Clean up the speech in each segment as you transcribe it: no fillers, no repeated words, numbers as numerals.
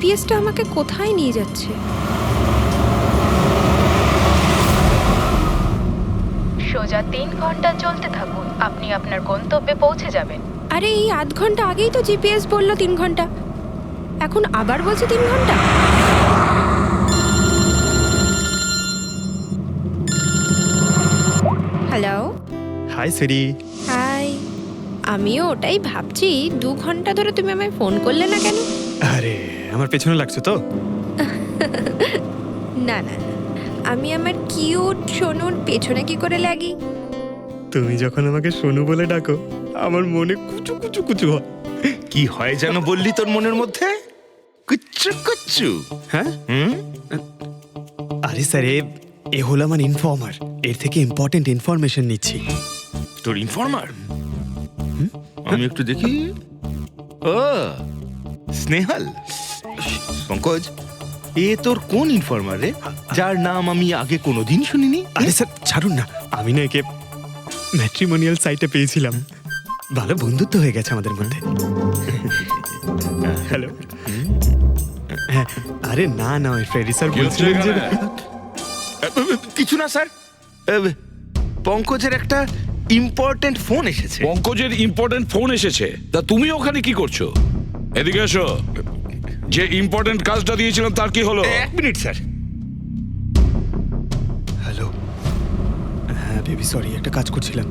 জিপিএসটা আমাকে কোথায় নিয়ে যাচ্ছে? সোজা 3 ঘন্টা চলতে থাকুন, আপনি আপনার গন্তব্যে পৌঁছে যাবেন। আরে এই আধ ঘন্টা আগেই তো জিপিএস বললো 3 ঘন্টা, এখন আবার বলছে 3 ঘন্টা। হ্যালো। হাই সিরি। হাই। আমিও ওটাই ভাবছি, 2 ঘন্টা ধরে তুমি আমায় ফোন করলে না কেন? আরে আমার পেছনে লাগছো তো? না না, আমি আমার কিউট সোনুর পেছনে কি করে লাগি? তুমি যখন আমাকে সোনু বলে ডাকো আমার মনে কুচু কুচু কুচু হয়। কি হয় যেন বললি তোর মনের মধ্যে? কুচ্চু কুচ্চু। হ্যাঁ? হুম? আরে স্যার এ হলো আমার ইনফর্মার, এর থেকে ইম্পর্টেন্ট ইনফরমেশন নিচ্ছি। তোর ইনফর্মার? আমি একটু দেখি। ও স্নেহাল। পঙ্কজ, এ তোর কোন ইনফর্মার রে, যার নাম আমি আগে কোনোদিন শুনিনি? আরে স্যার ছাড়ুন না, আমি না একে ম্যাট্রিমোনিয়াল সাইটে পেয়েছিলাম, ভালো বন্ধুত্ব হয়ে গেছে আমাদের মধ্যে। হ্যালো। হ্যাঁ, আরে না না ওই ফ্রেডি স্যার বলছিলেন যে কিছু না স্যার, পঙ্কজের একটা ইম্পর্টেন্ট ফোন এসেছে। পঙ্কজের ইম্পর্টেন্ট ফোন এসেছে, তা তুমি ওখানে কি করছো? এদিকে এসো। যে ইম্পর্টেন্ট কাজটা দিয়েছিলাম তার কি হলো? 1 মিনিট স্যার। হ্যালো। হ্যাঁ বেবি সরি, একটা কাজ করছিলাম।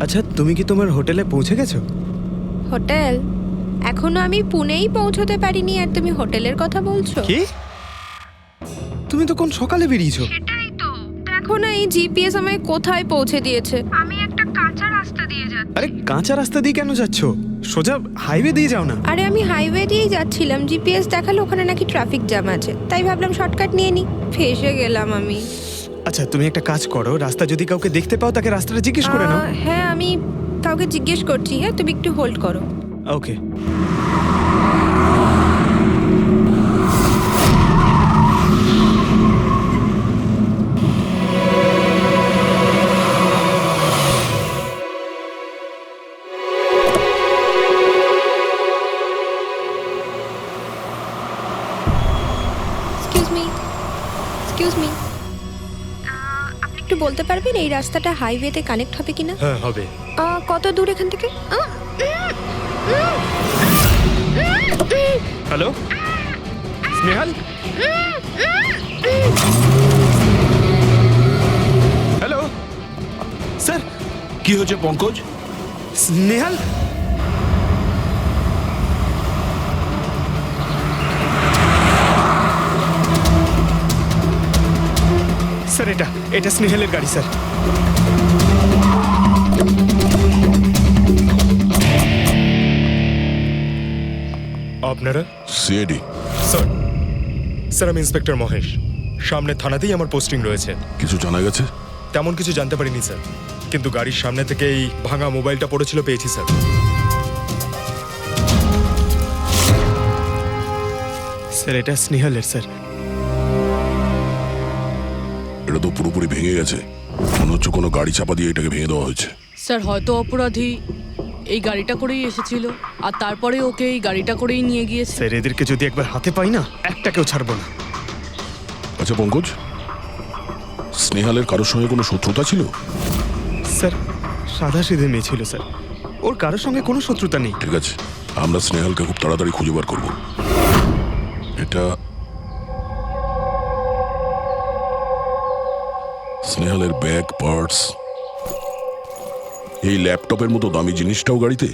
আচ্ছা তুমি কি তোমার হোটেলে পৌঁছে গেছো? হোটেল? এখনো আমি পুনেই পৌঁছতে পারিনি আর তুমি হোটেলের কথা বলছো? কি? তুমি তো কোন সকালে বেরিয়েছো? সেটাই তো, দেখো না এই জিপিএস আমায় কোথায় পৌঁছে দিয়েছে। আমি একটা কাঁচা রাস্তা দিয়ে যাচ্ছি। আরে কাঁচা রাস্তা দিয়ে কেন যাচ্ছ? সোজা হাইওয়ে দিয়ে যাও না। আরে আমি হাইওয়ে দিয়েই যাচ্ছিলাম, জিপিএস দেখালো ওখানে নাকি ট্রাফিক জ্যাম আছে, তাই ভাবলাম শর্টকাট নিয়ে নি, ফেসে গেলাম আমি। আচ্ছা তুমি একটা কাজ করো, রাস্তা যদি কাউকে দেখতে পাও তাকে রাস্তাটা জিজ্ঞেস করে নাও। হ্যাঁ আমি কাউকে জিজ্ঞেস করছি, হ্যাঁ তুমি একটু হোল্ড করো। ওকে। এক্সকিউজ মি, এক্সকিউজ মি, আপনি একটু বলতে পারবেন এই রাস্তাটা হাইওয়েতে কানেক্ট হবে কিনা? হ্যাঁ হবে। কত দূর এখান থেকে? হ্যালো স্নেহাল। Hello sir. কি হয়েছে পঙ্কজ? স্নেহাল স্যার, এটা স্নেহালের গাড়ি স্যার। আপনারা? সিআইডি। স্যার, স্যার আমি ইন্সপেক্টর মহেশ, সামনে থানাতেই আমার পোস্টিং রয়েছে। কিছু জানা গেছে? তেমন কিছু জানতে পারিনি স্যার, কিন্তু গাড়ির সামনে থেকে এই ভাঙা মোবাইলটা পড়েছিল, পেয়েছি স্যার। স্যার এটা স্নেহালের স্যার। এটা তো পুরোপুরি ভেঙে গেছে, মনে হচ্ছে কোনো গাড়ি চাপা দিয়ে এটাকে ভেঙে দেওয়া হয়েছে। স্যার হয়তো অপরাধী এই গাড়িটা করেই এসেছিল আর তারপরে ওকে এই গাড়িটা করেই নিয়ে গিয়েছে। স্যার এদেরকে যদি একবার হাতে পাই না, একটাকেও ছাড়বো না। আচ্ছা পঙ্কজ, স্নেহালের কারোর সঙ্গে কোনো শত্রুতা ছিল? স্যার সাদা সিধে মেয়ে ছিল স্যার, ওর কারোর সঙ্গে কোনো শত্রুতা নেই। ঠিক আছে, আমরা স্নেহালকে খুব তাড়াতাড়ি খুঁজে বার করবো। এটা স্নেহালের ব্যাগ, পার্টস, এই ল্যাপটপের মতো দামি জিনিসটাও গাড়িতে?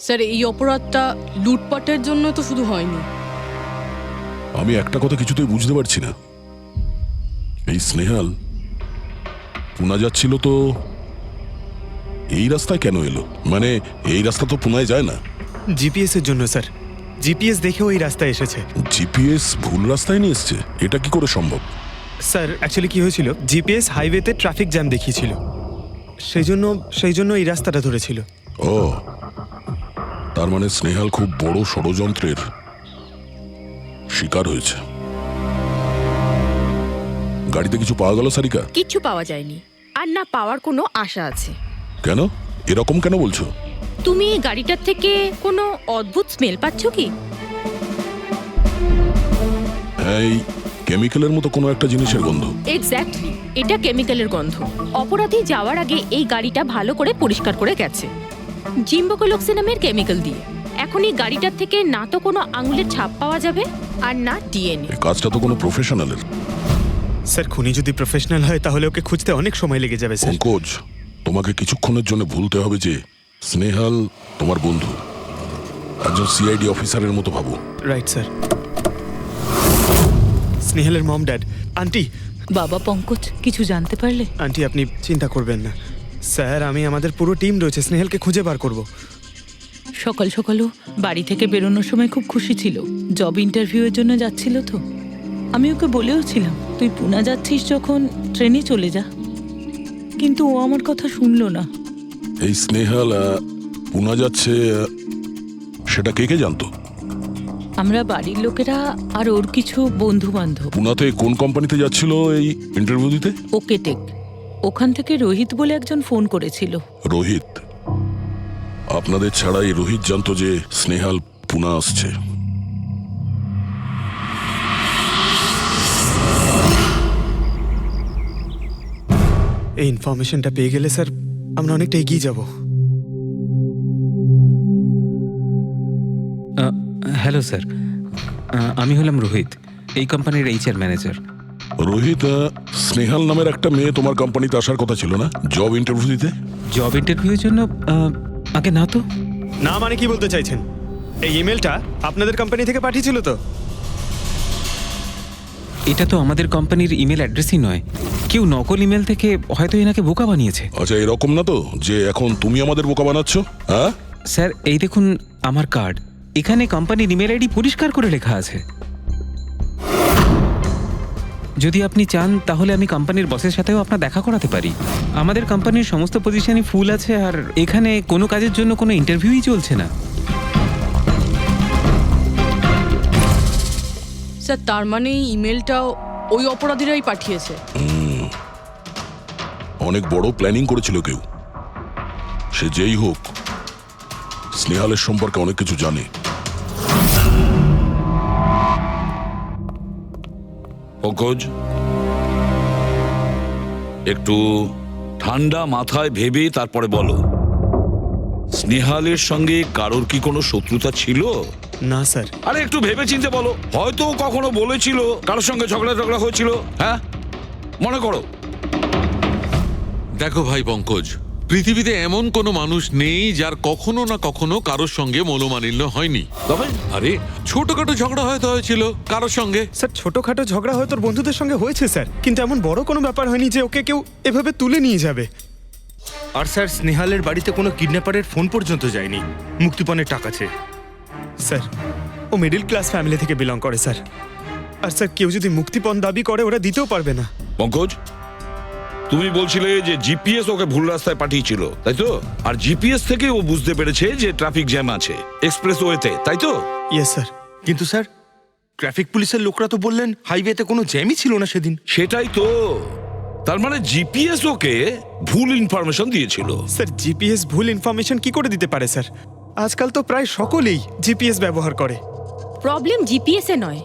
স্যার এই অপরাধটা লুটপাটের জন্য তো শুধু হয়নি। আমি একটা কথা কিছুতেই বুঝতে পারছি না, এই স্নেহাল পুনা যাচ্ছিল তো এই রাস্তায় কেন এলো? মানে এই রাস্তা তো পুনায় যায় না। জিপিএস এর জন্য স্যার, জিপিএস দেখে ওই রাস্তায় এসেছে। জিপিএস ভুল রাস্তায় নিয়ে এসছে, এটা কি করে সম্ভব? স্যার অ্যাকচুয়ালি কি হয়েছিল, জিপিএস হাইওয়েতে ট্রাফিক জ্যাম দেখিয়েছিল, সেই জন্য এই রাস্তাটা ধরেছিল। ও, তার মানে স্নেহাল খুব বড় ষড়যন্ত্রের শিকার হয়েছে। গাড়িতে কিছু পাওয়া গেল সারিকা? কিচ্ছু পাওয়া যায়নি, আর না পাওয়ার কোনো আশা আছে। কেন এরকম কেন বলছো? তুমি এই গাড়িটার থেকে কোনো অদ্ভুত স্মেল পাচ্ছ কি? এই কেমিক্যালের মতো কোনো একটা জিনিসের গন্ধ। এক্স্যাক্টলি, এটা কেমিক্যালের গন্ধ। অপরাধী যাওয়ার আগে এই গাড়িটা ভালো করে পরিষ্কার করে গেছে জিম্বোকোলক্সি নামের কেমিক্যাল দিয়ে। এখন এই গাড়িটার থেকে না তো কোনো আঙুলের ছাপ পাওয়া যাবে আর না ডিএনএ। এই কাজটা তো কোনো প্রফেশনালের। স্যার খুনি যদি প্রফেশনাল হয় তাহলে ওকে খুঁজতে অনেক সময় লেগে যাবে স্যার। পঙ্কজ, তোমাকে কিছুক্ষণের জন্য ভুলতে হবে যে স্নেহাল তোমার বন্ধু, একজন সিআইডি অফিসারের মতো ভাবো। Right sir. স্নেহালের মম ড্যাড, আন্টি। বাবা পঙ্কজ, কিছু জানতে পারলে? আন্টি আপনি চিন্তা করবেন না স্যার, আমাদের পুরো টিম রয়েছে, স্নেহালকে খুঁজে বার করব। সকাল সকালও বাড়ি থেকে বেরোনোর সময় খুব খুশি ছিল, জব ইন্টারভিউয়ের জন্য যাচ্ছিল তো। আমি ওকে বলেও ছিলাম তুই পুনা যাচ্ছিস যখন ট্রেনে চলে যা, কিন্তু ও আমার কথা শুনলো না। এই স্নেহাল পুনা যাচ্ছে, সেটা কে কে জানতো? আমরা বাড়ির লোকেরা আর ওর কিছু বন্ধু বান্ধব। পুনাতে কোন কোম্পানিতে যাচ্ছিল এই ইন্টারভিউ দিতে? Okay take. ওখান থেকে রোহিত বলে একজন ফোন করেছিল। রোহিত? আপনাদের ছাড়াই রোহিত জানতো যে স্নেহাল পুনা আসছে। এই ইনফরমেশনটা পেয়ে গেলে স্যার আমরা অনেকটা এগিয়ে যাব। হ্যালো স্যার, আমি হলাম রোহিত, এই কোম্পানির এইচআর ম্যানেজার। রোহিত, স্নেহাল নামের একটা মেয়ে তোমার কোম্পানিতে আসার কথা ছিল না জব ইন্টারভিউ দিতে? জব ইন্টারভিউয়ের জন্য? আগে না তো। না মানে কি বলতে চাইছেন? এই ইমেলটা আপনাদের কোম্পানি থেকে পাঠিয়েছিল তো? এটা তো আমাদের কোম্পানির ইমেল অ্যাড্রেসই নয়, কেউ নকল ইমেল থেকে হয়তো এনাকে বোকা বানিয়েছে। আচ্ছা, এরকম না তো যে এখন তুমি আমাদের বোকা বানাচ্ছ? হ্যাঁ স্যার, এই দেখুন আমার কার্ড, এখানে কোম্পানির ইমেল আইডি পরিষ্কার করে লেখা আছে। যদি আপনি চান তাহলে আমি কোম্পানির বসের সাথেও আপনার দেখা করাতে পারি। আমাদের কোম্পানির সমস্ত পজিশনই ফুল আছে, আর এখানে কোনো কাজের জন্য কোনো ইন্টারভিউই চলছে না। স্যার, তার মানে এই ইমেলটাও ওই অপরাধীরাই পাঠিয়েছে। অনেক বড় প্ল্যানিং করেছিল কেউ। সে যেই হোক, স্নেহালের সম্পর্কে অনেক কিছু জানে। পঙ্কজ, একটু ঠান্ডা মাথায় ভেবে তারপরে বলো, স্নেহালের সঙ্গে কারোর কি কোনো শত্রুতা ছিল? না স্যার। আরে একটু ভেবে চিন্তে বলো, হয়তো কখনো বলেছিল কারোর সঙ্গে ঝগড়া হয়েছিল। হ্যাঁ, মনে করো। দেখো ভাই পঙ্কজ, পৃথিবীতে এমন কোনো মানুষ নেই যার কখনো না কখনো কারোর সঙ্গে মনোমালিন্য হয়নি। তবে আরে ছোটখাটো ঝগড়া হয়তো হয়েছিল কারোর সঙ্গে। স্যার ছোটখাটো ঝগড়া হয়তো ওর বন্ধুদের সঙ্গে হয়েছে স্যার, কিন্তু এমন বড় কোনো ব্যাপার হয়নি যে ওকে কেউ এভাবে তুলে নিয়ে যাবে। আর স্যার স্নেহালের বাড়িতে কোনো কিডন্যাপারের ফোন পর্যন্ত যায়নি মুক্তিপণের টাকা চেয়ে। স্যার ও মিডল ক্লাস ফ্যামিলি থেকে বিলং করে স্যার, আর স্যার কেউ যদি মুক্তিপণ দাবি করে ওরা দিতেও পারবে না। পঙ্কজ, তুমি বলছিলে যে জিপিএস ওকে ভুল রাস্তায় পাঠিয়েছিল, তাই তো? আর জিপিএস থেকে ও বুঝতে পেরেছে যে ট্রাফিক জ্যাম আছে এক্সপ্রেসওয়েতে, তাই তো? Yes sir. কিন্তু স্যার ট্রাফিক পুলিশের লোকরা তো বললেন হাইওয়েতে কোনো জ্যামই ছিল না সেদিন। সেটাই তো, তার মানে জিপিএস ওকে ভুল ইনফরমেশন দিয়েছিল। স্যার জিপিএস ভুল ইনফরমেশন কি করে দিতে পারে স্যার? আজকাল তো প্রায় সকলেই জিপিএস ব্যবহার করে। প্রবলেম জিপিএস এ নয়,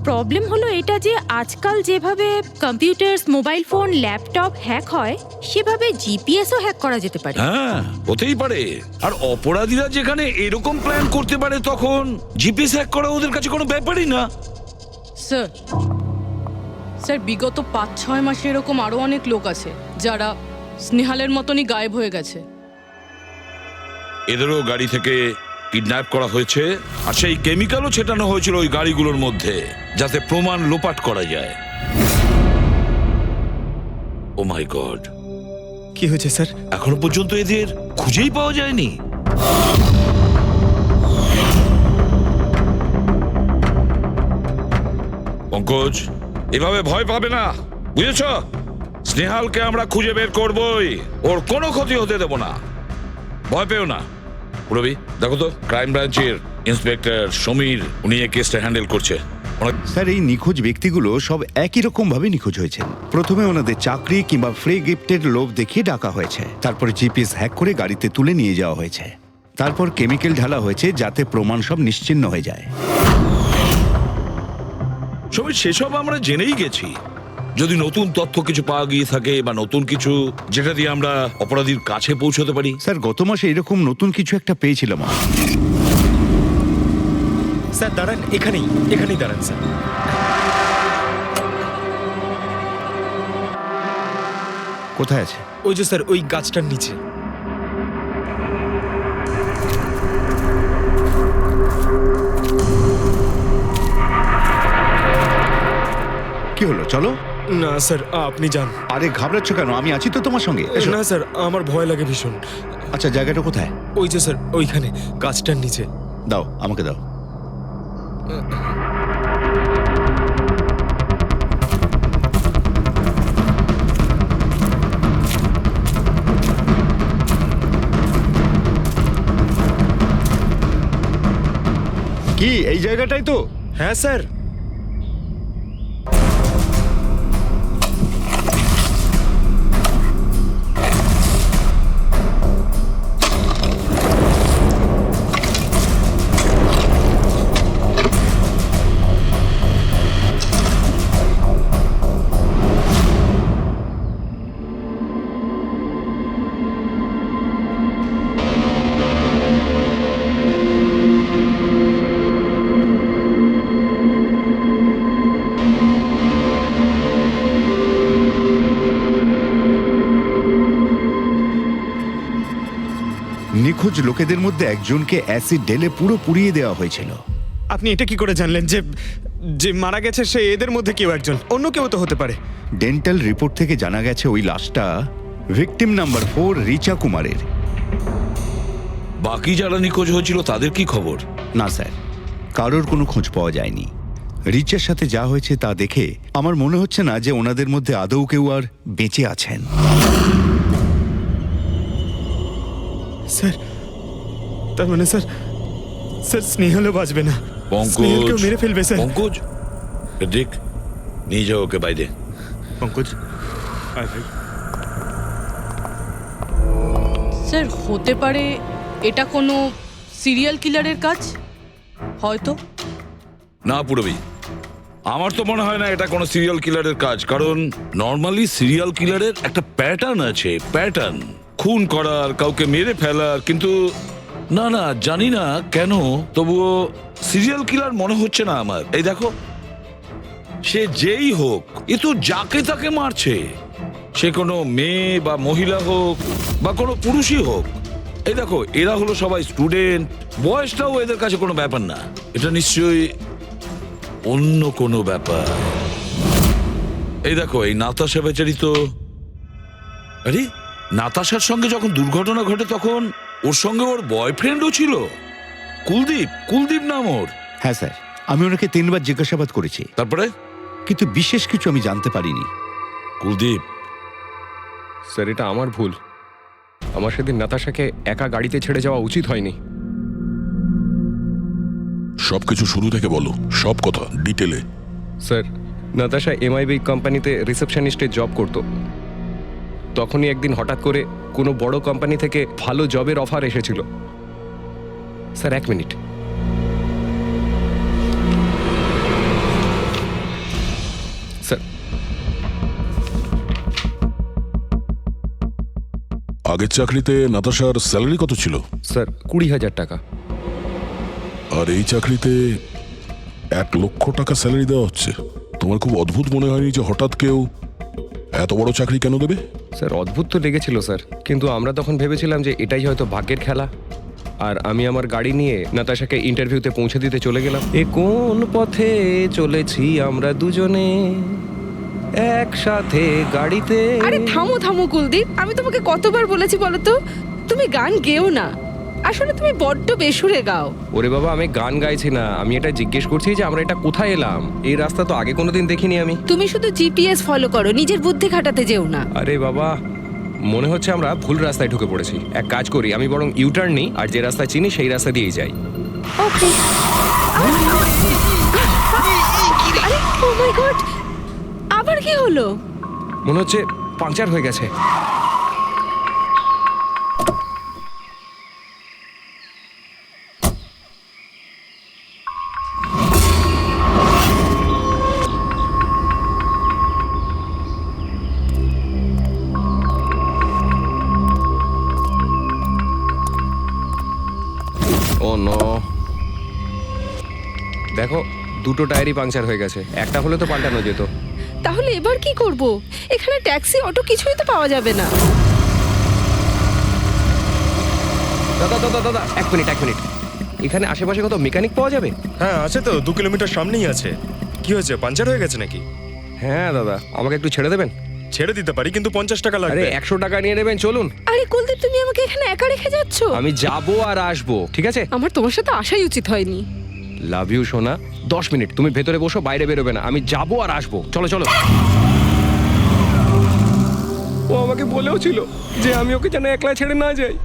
প্রবলেম হলো এটা যে আজকাল যেভাবে computer, mobile phone, laptop hack হয়, সেভাবে জিপিএসও হ্যাক করা যেতে পারে। হ্যাঁ, হতেই পারে। আর অপরাধীরা যেখানে এরকম প্ল্যান করতে পারে তখন জিপিএস হ্যাক করা ওদের কাছে কোনো ব্যাপারই না। স্যার, স্যার বিগত 5-6 মাসে এরকম আরো অনেক লোক আছে যারা স্নেহালের মতনই গায়েব হয়ে গেছে। এদেরও গাড়ি থেকে কিডন্যাপ করা হয়েছে, আর সেই কেমিক্যালও ছেটানো হয়েছিল ওই গাড়িগুলোর মধ্যে যাতে প্রমাণ লোপাট করা যায়। ও মাই গড, কি হয়েছে স্যার? এখনো পর্যন্ত এদের খুঁজেই পাওয়া যায়নি। পঙ্কজ, এভাবে ভয় পাবে না, বুঝেছ? স্নেহালকে আমরা খুঁজে বের করবই, ওর কোনো ক্ষতি হতে দেব না, ভয় পেও না। রবি, দেখো তো ক্রাইম ব্রাঞ্চের ইন্সপেক্টর সমীর, উনি এই কেসটা হ্যান্ডেল করছে। স্যার এই নিখোঁজ ব্যক্তিগুলো সব একই রকম ভাবে নিখোঁজ হয়েছে। প্রথমে ওনাদের চাকরি কিংবা ফ্রি গিফটের লোভ দেখিয়ে ডাকা হয়েছে, তারপরে জিপিএস হ্যাক করে গাড়িতে তুলে নিয়ে যাওয়া হয়েছে, তারপর কেমিক্যাল ঢালা হয়েছে যাতে প্রমাণ সব নিশ্চিহ্ন হয়ে যায়। সমীর, সেসব আমরা জেনেই গেছি। যদি নতুন তথ্য কিছু পাওয়া গিয়ে থাকে বা নতুন কিছু যেটা দিয়ে আমরা অপরাধীর কাছে পৌঁছতে পারি। স্যার গত মাসে এরকম নতুন কিছু একটা পেয়েছিলাম। স্যার দাঁড়ান, এখানেই দাঁড়ান স্যার। কোথায় আছে? ওই যে স্যার, ওই গাছটার নিচে। কি হলো, চলো। না স্যার, আপনি যান। আরে ঘাবড়াচ্ছ কেন? আমি আছি তো তোমার সঙ্গে, এসো। না স্যার, আমার ভয় লাগে ভীষণ। আচ্ছা, জায়গাটা কোথায়? ওই যে স্যার, ওইখানে গাছটার নিচে। দাও, আমাকে দাও। কি এই জায়গাটাই তো? হ্যাঁ স্যার। নিখোঁজ লোকেদের মধ্যে একজনকে অ্যাসিড ঢেলে পুরো পুড়িয়ে দেওয়া হয়েছিল। আপনি এটা কি করে জানলেন যে যে মারা গেছে সে এদের মধ্যে কেউ একজন? অন্য কেউ তো হতে পারে। ডেন্টাল রিপোর্ট থেকে জানা গেছে ওই লাশটা ভিকটিম নাম্বার 4 রিচা কুমারের। বাকি যারা নিখোঁজ হয়েছিল তাদের কি খবর? না স্যার, কারোর কোনো খোঁজ পাওয়া যায়নি। রিচার সাথে যা হয়েছে তা দেখে আমার মনে হচ্ছে না যে ওনাদের মধ্যে আদৌ কেউ আর বেঁচে আছেন। স্যার, তার মানে স্যার স্নেহালও বাঁচবে না। স্নেহালকেও মেরে ফেলবে স্যার। পঙ্কজ, দেখ, নিয়ে যাও ওকে বাইরে। পঙ্কজ, স্যার হতে পারে এটা কোনো সিরিয়াল কিলারের কাজ, হয়তো। না পুরবি, আমার তো মনে হয় না এটা কোনো সিরিয়াল কিলারের কাজ। কারণ নর্মালি সিরিয়াল কিলারের একটা প্যাটার্ন আছে, প্যাটার্ন খুন করার, কাউকে মেরে ফেলার। কিন্তু না না, জানি না কেন, তবুও সিরিয়াল কিলার মনে হচ্ছে না আমার। এই দেখো, সে যেই হোক, এ তো যাকে তাকে মারছে। সে কোনো মেয়ে বা মহিলা হোক বা কোনো পুরুষই হোক। এই দেখো, এরা হলো সবাই স্টুডেন্ট, বয়সটাও এদের কাছে কোনো ব্যাপার না। এটা নিশ্চয়ই অন্য কোনো ব্যাপার। এই দেখো, এই নাতাশা বেচারি তো, আরে নাতাশার সঙ্গে যখন দুর্ঘটনা ঘটে তখন ওর সঙ্গে ওর বয়ফ্রেন্ডও ছিল, কুলদীপ নাম ওর। হ্যাঁ স্যার, আমি ওনাকে 3 বার জিজ্ঞাসাবাদ করেছি, তারপরে কিন্তু বিশেষ কিছু আমি জানতে পারিনি। কুলদীপ স্যার, এটা আমার ভুল। আমার সেদিন নাতাশাকে একা গাড়িতে ছেড়ে যাওয়া উচিত হয়নি। সবকিছু শুরু থেকে বলো, সব কথা ডিটেলে। স্যার, নাতাশা এমআইবি কোম্পানিতে রিসেপশনিস্টের জব করত। তখনই একদিন হঠাৎ করে কোনো বড় কোম্পানি থেকে ভালো জবের অফার এসেছিল। Sir 1 minute. স্যার, আগের চাকরিতে নাতাশার স্যালারি কত ছিল? স্যার 20,000 টাকা। আর এই চাকরিতে 1 লক্ষ টাকা স্যালারি দেওয়া হচ্ছে। তোমার খুব অদ্ভুত মনে হয়নি যে হঠাৎ কেউ এত বড় চাকরি কেন দেবে? স্যার অদ্ভুত তো লেগেছিল স্যার, কিন্তু আমরা তখন ভেবেছিলাম যে এটাই হয়তো ভাগ্যের খেলা। আর আমি আমার গাড়ি নিয়ে নাতাশাকে ইন্টারভিউতে পৌঁছে দিতে চলে গেলাম। এ কোন পথে চলেছি আমরা দুজনে একসাথে গাড়িতে। আরে থামো থামো কুলদীপ, আমি তোমাকে কতবার বলেছি বলো তো, তুমি গান গেও না। আসলে তুমি বড্ড বেসুরে গাও। ওরে বাবা, আমি গান গাইছি না, আমি এটা জিজ্ঞেস করছি যে আমরা এটা কোথায় এলাম। এই রাস্তা তো আগে কোনোদিন দেখিনি আমি। তুমি শুধু জিপিএস ফলো করো, নিজের বুদ্ধি খাটাতে যেও না। আরে বাবা, মনে হচ্ছে আমরা ভুল রাস্তায় ঢুকে পড়েছি। এক কাজ করি, আমি বরং ইউটার্ন নিই, আর যে রাস্তা চিনি সেই রাস্তা দিয়েই যাই। ওকে। আরে ও মাই গড, আবার কি হলো? মনে হচ্ছে পাংচার হয়ে গেছে। দেখো, দুটো টায়ারই পাংচার হয়ে গেছে, একটা হলে তো পাল্টানো যেত। তাহলে এবার কি করব? এখানে ট্যাক্সি, অটো কিছুই তো পাওয়া যাবে না। দাদা দাদা দাদা, এক মিনিট। এখানে আশেপাশে কত মেকানিক পাওয়া যাবে? হ্যাঁ আছে তো, 2 কিলোমিটার সামনেই আছে। কি হয়েছে, পাঞ্চার হয়ে গেছে নাকি? হ্যাঁ দাদা, আমাকে একটু ছেড়ে দেবেন? ছেড়ে দিতে পারি, কিন্তু 50 টাকা আরে লাগবে। 100 টাকা নিয়ে নেবেন, চলুন। আরে কুলদীপ, তুমি আমাকে এখানে একা রেখে যাচ্ছ? আমি যাবো আর আসবো, ঠিক আছে? আমার তোমার সাথে আসাই উচিত হয়নি। লাভ ইউ সোনা। 10 মিনিট তুমি ভেতরে বসো, বাইরে বেরোবে না, আমি যাবো আর আসবো। চলো চলো। ও আমাকে বলেও ছিল যে আমি ওকে যেন একলা ছেড়ে না যাই।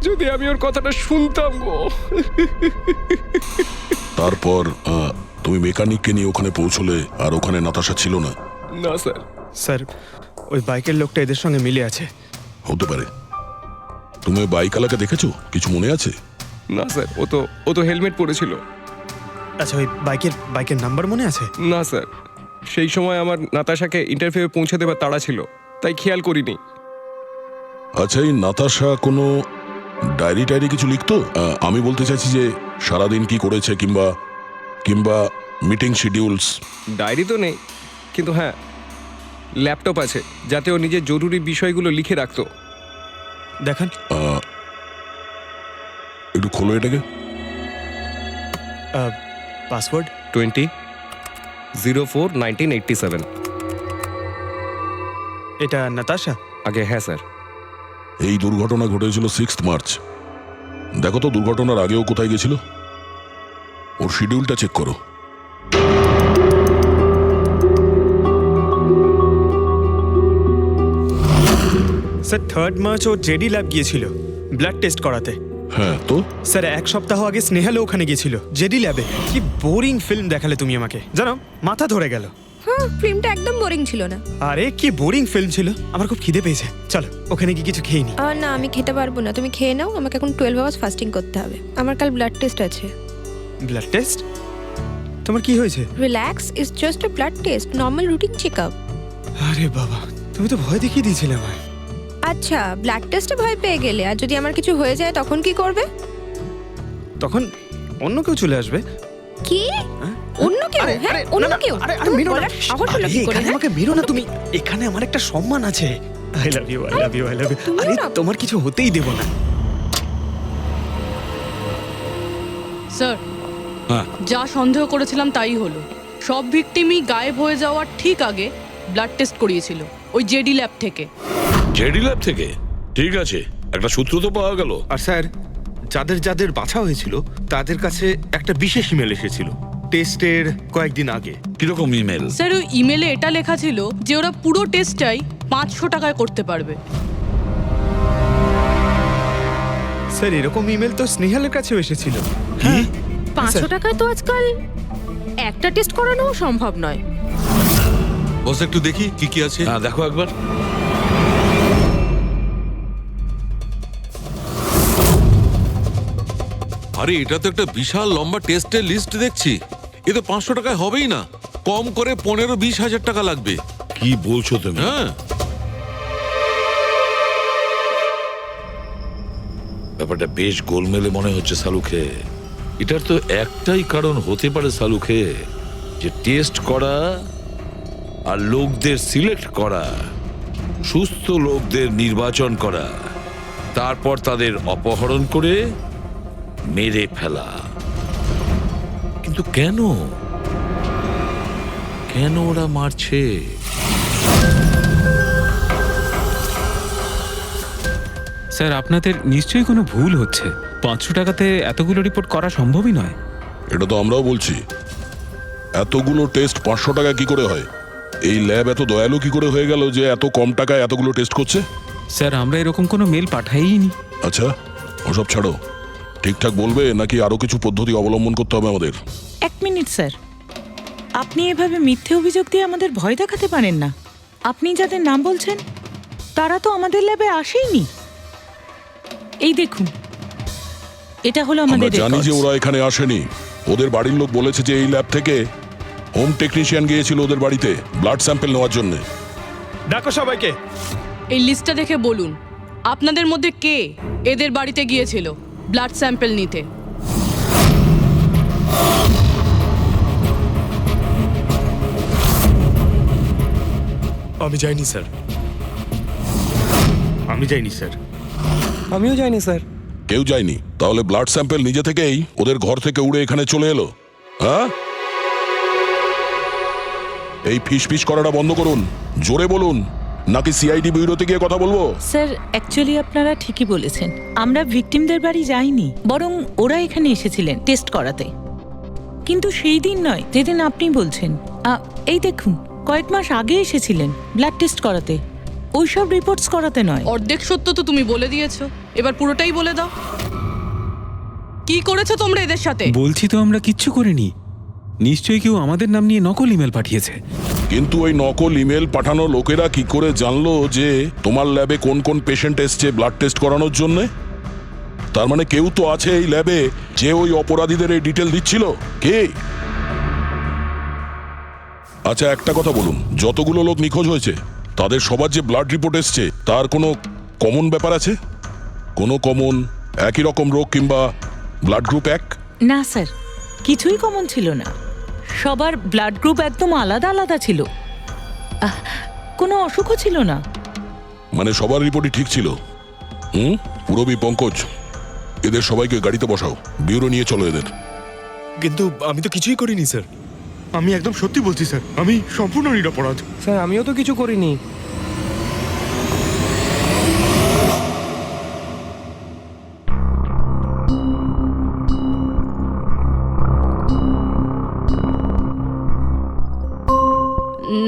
যদি আমি ওর কথাটা শুনতাম গো। তারপর তুমি মেকানিককে নিয়ে ওখানে পৌঁছলে, আর ওখানে নাতাশা ছিল না? না স্যার। স্যার, ওই বাইকের লোকটা এদের সঙ্গে মিলে আছে। হতে পারে। তুমি ওই বাইকওয়ালাকে দেখেছো? কিছু মনে আছে? না স্যার, ও তো হেলমেট পরেছিল। আচ্ছা, ওই বাইকের নাম্বার মনে আছে? না স্যার, সেই সময় আমার নাতাশাকে ইন্টারভিউ পৌঁছে দেবার তাড়া ছিল, তাই খেয়াল করিনি। আচ্ছা, এই নাতাশা কোনো ডায়েরি টায়েরি কিছু লিখতো? আমি বলতে চাইছি যে সারাদিন কি করেছে, কিংবা মিটিং শিডিউলস। ডায়েরি তো নেই, কিন্তু হ্যাঁ ল্যাপটপ আছে, যাতে ও নিজের জরুরি বিষয়গুলো লিখে রাখতো। দেখান। একটু খোলো এটাকে। পাসওয়ার্ড 20/04/1987। এটা নাতাশা? আগে হ্যাঁ স্যার। এই দুর্ঘটনা ঘটেছিল 6 মার্চ। দেখো তো দুর্ঘটনার আগেও কোথায় গেছিল। ওর শিডিউলটা চেক করো। স্যার 3 মার্চ ও জেডি ল্যাব গিয়েছিল ব্লাড টেস্ট করাতে। হ্যাঁ তো? স্যার 1 সপ্তাহ আগে স্নেহালও ওখানে গিয়েছিল জেডি ল্যাবে। কি বোরিং ফিল্ম দেখালে তুমি আমাকে, জানো মাথা ধরে গেল। হ্যাঁ, ফিল্মটা একদম বোরিং ছিল না। আরে কি বোরিং ফিল্ম ছিল। আমার খুব খিদে পেয়েছে, চলো ওখানে কি কিছু খেয়ে নি। না, আমি খেতে পারবো না, তুমি খেয়ে নাও। আমাকে এখন 12 আওয়ার্স ফাস্টিং করতে হবে, আমার কাল ব্লাড টেস্ট আছে। Blood test? তোমার কি হয়েছে? Relax, it's just a blood test, normal routine checkup. আরে বাবা, তুমি তো ভয় দেখিয়ে দিয়েছিলে আমায়। আচ্ছা, ব্লাড টেস্টে ভয় পেয়ে গেলে, আর যদি আমার কিছু হয়ে যায় তখন কি করবে? তখন অন্য কেউ চলে আসবে। কি? অন্য কেউ? হ্যাঁ, অন্য কেউ? তুমি বলার সাহস হলো কি করে? আমাকে মেরো না তুমি, এখানে আমার একটা সম্মান আছে। I love you, I love you, I love you. আরে তোমার কিছু হতেই দেব না। স্যার, হ্যাঁ। যা সন্দেহ করেছিলাম তাই হলো। সব ভিকটিমই গায়েব হয়ে যাওয়ার ঠিক আগে ব্লাড টেস্ট করিয়েছিল ওই জেডি ল্যাব থেকে। জেডি ল্যাব থেকে? ঠিক আছে, একটা সূত্র তো পাওয়া গেল। আর স্যার, যাদের বাছা হয়েছিল তাদের কাছে একটা বিশেষ ইমেল এসেছিল টেস্টের কয়েকদিন আগে। কিরকম ইমেল? স্যার, ওই ইমেলে এটা লেখা ছিল যে ওরা পুরো টেস্টটাই 500 টাকায় করতে পারবে। স্যার, এরকম ইমেল তো স্নেহালের কাছেও এসেছিল। হ্যাঁ, 500 টাকায় তো আজকাল একটা টেস্ট করানো সম্ভব নয়। বস একটু দেখি কি কি আছে। হ্যাঁ, দেখো একবার। আরে এটা তো একটা বিশাল লম্বা টেস্টের লিস্ট দেখছি। এ তো 500 টাকায় হবেই না, কম করে 15-20 হাজার টাকা লাগবে। কি বলছো তুমি? হ্যাঁ, ব্যাপারটা বেশ গোলমেলে মনে হচ্ছে সালুখে। এটার তো একটাই কারণ হতে পারে সালুখে, যে টেস্ট করা আর লোকদের সিলেক্ট করা, সুস্থ লোকদের নির্বাচন করা, তারপর তাদের অপহরণ করে মেরে ফেলা। কিন্তু কেন ওরা মারছে? স্যার, আপনাদের নিশ্চয়ই কোনো ভুল হচ্ছে। 500 টাকাতে এতগুলো রিপোর্ট করা সম্ভবই নয়। এটা তো আমরাও বলছি। এতগুলো টেস্ট 500 টাকা কি করে হয়? এই ল্যাব এত দয়ালু কি করে হয়ে গেল যে এত কম টাকায় এতগুলো টেস্ট করছে? স্যার, আমরা এরকম কোনো মেল পাঠাইনি। আচ্ছা, ওসব ছাড়ো। ঠিকঠাক বলবে নাকি আরো কিছু পদ্ধতি অবলম্বন করতে হবে আমাদের? 1 মিনিট স্যার, আপনি এভাবে মিথ্যে অভিযোগ দিয়ে আমাদের ভয় দেখাতে পারেন না। আপনি যাদের নাম বলছেন তারা তো আমাদের ল্যাবে আসেইনি। এই দেখুন, এটা হলো আমরা আমাদের জানি যে রেকর্ডস। ওরা এখানে আসেনি। ওদের বাড়ির লোক বলেছে যে এই ল্যাব থেকে হোম টেকনিশিয়ান গিয়েছিল ওদের বাড়িতে ব্লাড স্যাম্পল নেওয়ার জন্য। ডাকো সবাইকে। এই লিস্টটা দেখে বলুন, আপনাদের মধ্যে কে এদের বাড়িতে গিয়েছিল ব্লাড স্যাম্পল নিতে? আমি যাইনি স্যার। আমি যাইনি স্যার। আমিও যাইনি স্যার। কেউ যায়নি? তাহলে ব্লাড স্যাম্পল নিজে থেকেই ওদের ঘর থেকে উড়ে এখানে চলে এলো? হ্যাঁ, এই ফিস ফিস করাটা বন্ধ করুন, জোরে বলুন, নাকি সিআইডি ব্যুরোতে গিয়ে কথা বলবো? স্যার অ্যাকচুয়ালি আপনারা ঠিকই বলেছেন, আমরা ভিকটিমদের বাড়ি যাইনি, বরং ওরা এখানে এসেছিলেন টেস্ট করাতে। কিন্তু সেই দিন নয় যেদিন আপনি বলছেন। এই দেখুন, কয়েক মাস আগে এসেছিলেন ব্লাড টেস্ট করাতে, ওইসব রিপোর্টস করাতে নয়। অর্ধেক সত্য তো তুমি বলে দিয়েছো, এবার পুরোটাই বলে দাও। কি করেছো তোমরা এদের সাথে? বলছি তো আমরা কিচ্ছু করিনি। নিশ্চয়ই কেউ আমাদের নাম নিয়ে নকল ইমেল পাঠিয়েছে। কিন্তু ওই নকল ইমেল পাঠানো লোকেরা কি করে জানলো যে তোমার ল্যাবে কোন কোন পেশেন্ট এসছে ব্লাড টেস্ট করানোর জন্য? তার মানে কেউ তো আছে এই ল্যাবে যে ওই অপরাধীদের এই ডিটেল দিচ্ছিল। কে? আচ্ছা একটা কথা বলুন, যতগুলো লোক নিখোঁজ হয়েছে তাদের সবার যে ব্লাড রিপোর্ট এসছে তার কোনো কমন ব্যাপার আছে? কোনো কমন একই রকম রোগ কিংবা ব্লাড গ্রুপ এক? না স্যার, কিছুই কমন ছিল না। সবার ব্লাড গ্রুপ একদম আলাদা আলাদা ছিল, কোনো অসুখও ছিল না। মানে সবার রিপোর্টই ঠিক ছিল? পুরবী, পঙ্কজ, এদের সবাইকে গাড়িতে বসাও, ব্যুরো নিয়ে চলো এদের। কিন্তু আমি তো কিছুই করিনি স্যার। আমি একদম সত্যি বলছি স্যার, আমি সম্পূর্ণ নিরপরাধ। স্যার আমিও তো কিছু করিনি।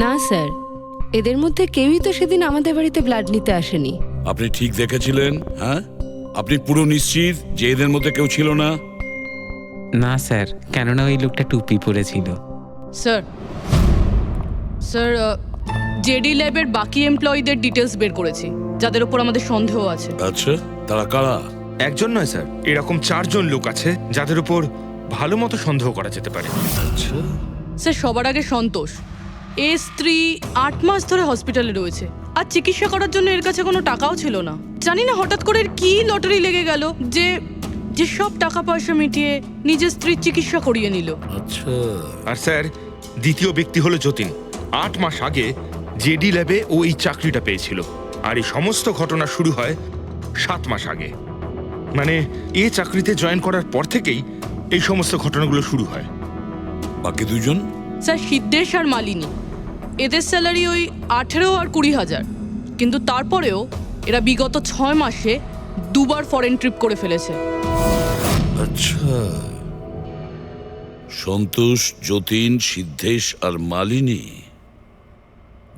না স্যার, এদের মধ্যে কেউই তো সেদিন আমাদের বাড়িতে ব্লাড নিতে আসেনি। আপনি ঠিক দেখেছিলেন? হ্যাঁ, আপনি পুরো নিশ্চিত যে এদের মধ্যে কেউ ছিল না? না স্যার, কেননা ওই লোকটা টুপি পরেছিল। স্যার স্যার জেডি ল্যাবের বাকি এমপ্লয়ীদের ডিটেলস বের করেছি, যাদের উপর আমাদের সন্দেহ আছে। আচ্ছা, তারা কারা? একজন নয় স্যার, এরকম 4 জন লোক আছে যাদের উপর ভালো মতো সন্দেহ করা যেতে পারে। আচ্ছা, স্যার সবার আগে সন্তোষ, এর স্ত্রী 8 মাস ধরে হসপিটালে রয়েছে, আর চিকিৎসা করার জন্য এর কাছে কোনো টাকাও ছিল না। জানি না হঠাৎ করে এর কি লটারি লেগে গেল যে যে সব টাকা পয়সা মিটিয়ে নিজের স্ত্রীর চিকিৎসা করিয়ে নিল। আচ্ছা। আর স্যার দ্বিতীয় ব্যক্তি হলো যতীন। 8 মাস আগে জেডি ল্যাবে ও এই চাকরিটা পেয়েছিল, আর এই সমস্ত ঘটনা শুরু হয় 7 মাস আগে। মানে এই চাকরিতে জয়েন করার পর থেকেই এই সমস্ত ঘটনাগুলো শুরু হয়। বাকি দুজন? স্যার সিদ্ধেশ আর মালিনী, এদের স্যালারি ওই 18 আর 20,000, কিন্তু তারপরেও এরা বিগত 6 মাসে 2 বার ফরেন ট্রিপ করে ফেলেছে। আচ্ছা, সন্তোষ, যতীন, সিদ্ধেশ আর মালিনী।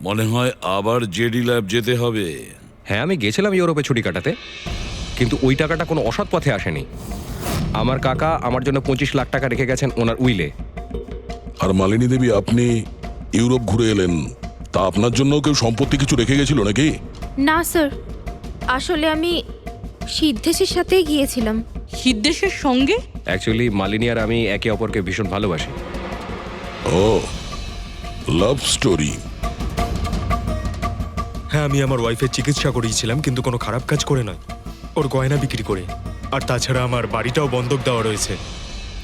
মনে হয় আবার জেডি ল্যাব যেতে হবে। হ্যাঁ, আমি গেছিলাম ইউরোপে ছুটি কাটাতে, কিন্তু ওই টাকাটা কোনো অসৎ পথে আসেনি। আমার কাকা আমার জন্য 25 লাখ টাকা রেখে গেছেন ওনার উইলে। আর মালিনী দেবী, আপনি ইউরোপ ঘুরে এলেন, তা আপনার জন্য কেউ সম্পত্তি কিছু রেখে গেছিল নাকি? না স্যার, আসলে আমি সিদ্ধেশের সাথেই গিয়েছিলাম। সিদ্ধেশের সঙ্গে? অ্যাকচুয়ালি মালিনী আর আমি একে অপরকে ভীষণ ভালোবাসি। ও, লাভ স্টোরি। হ্যাঁ, আমি আমার ওয়াইফের চিকিৎসা করিয়েছিলাম, কিন্তু কোনো খারাপ কাজ করে নয়, ওর গয়না বিক্রি করে। আর তাছাড়া আমার বাড়িটাও বন্ধক দেওয়া রয়েছে।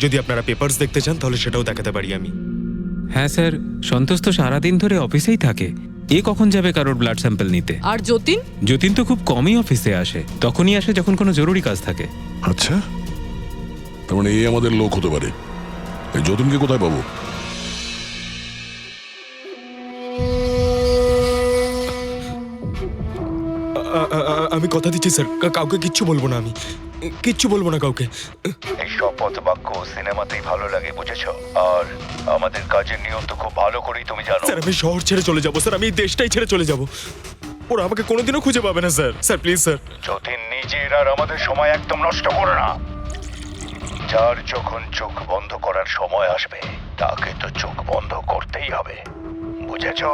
যদি আপনারা পেপারস দেখতে চান তাহলে সেটাও দেখাতে পারি আমি। হ্যাঁ স্যার, সন্তোষ তো সারাদিন ধরে অফিসেই থাকে, এ কখন যাবে কারোর ব্লাড স্যাম্পল নিতে? আর যতীন? যতীন তো খুব কমই অফিসে আসে, তখনই আসে যখন কোনো জরুরি কাজ থাকে। আচ্ছা, তার মানে এই আমাদের লোক হতে পারে। এই যতীনকে কোথায় পাবো? আমি কথা দিচ্ছি স্যার, কাউকে কিচ্ছু বলবো না, আমি কিচ্ছু বলবো না কাউকে। এই শপথ বাক্য সিনেমাতেই ভালো লাগে, বুঝেছো? আর আমাদের কাজের নিয়ম তো খুব ভালো করেই তুমি জানো। স্যার আমি শহর ছেড়ে চলে যাবো স্যার, আমি এই দেশটাই ছেড়ে চলে যাবো। ওরা আমাকে কোনোদিনও খুঁজে পাবে না sir. Sir please sir. Jatin, নিজের আর আমাদের সময় একদম নষ্ট করো না। যার যখন চোখ বন্ধ করার সময় আসবে তাকে তো চোখ বন্ধ করতেই হবে, বুঝেছো?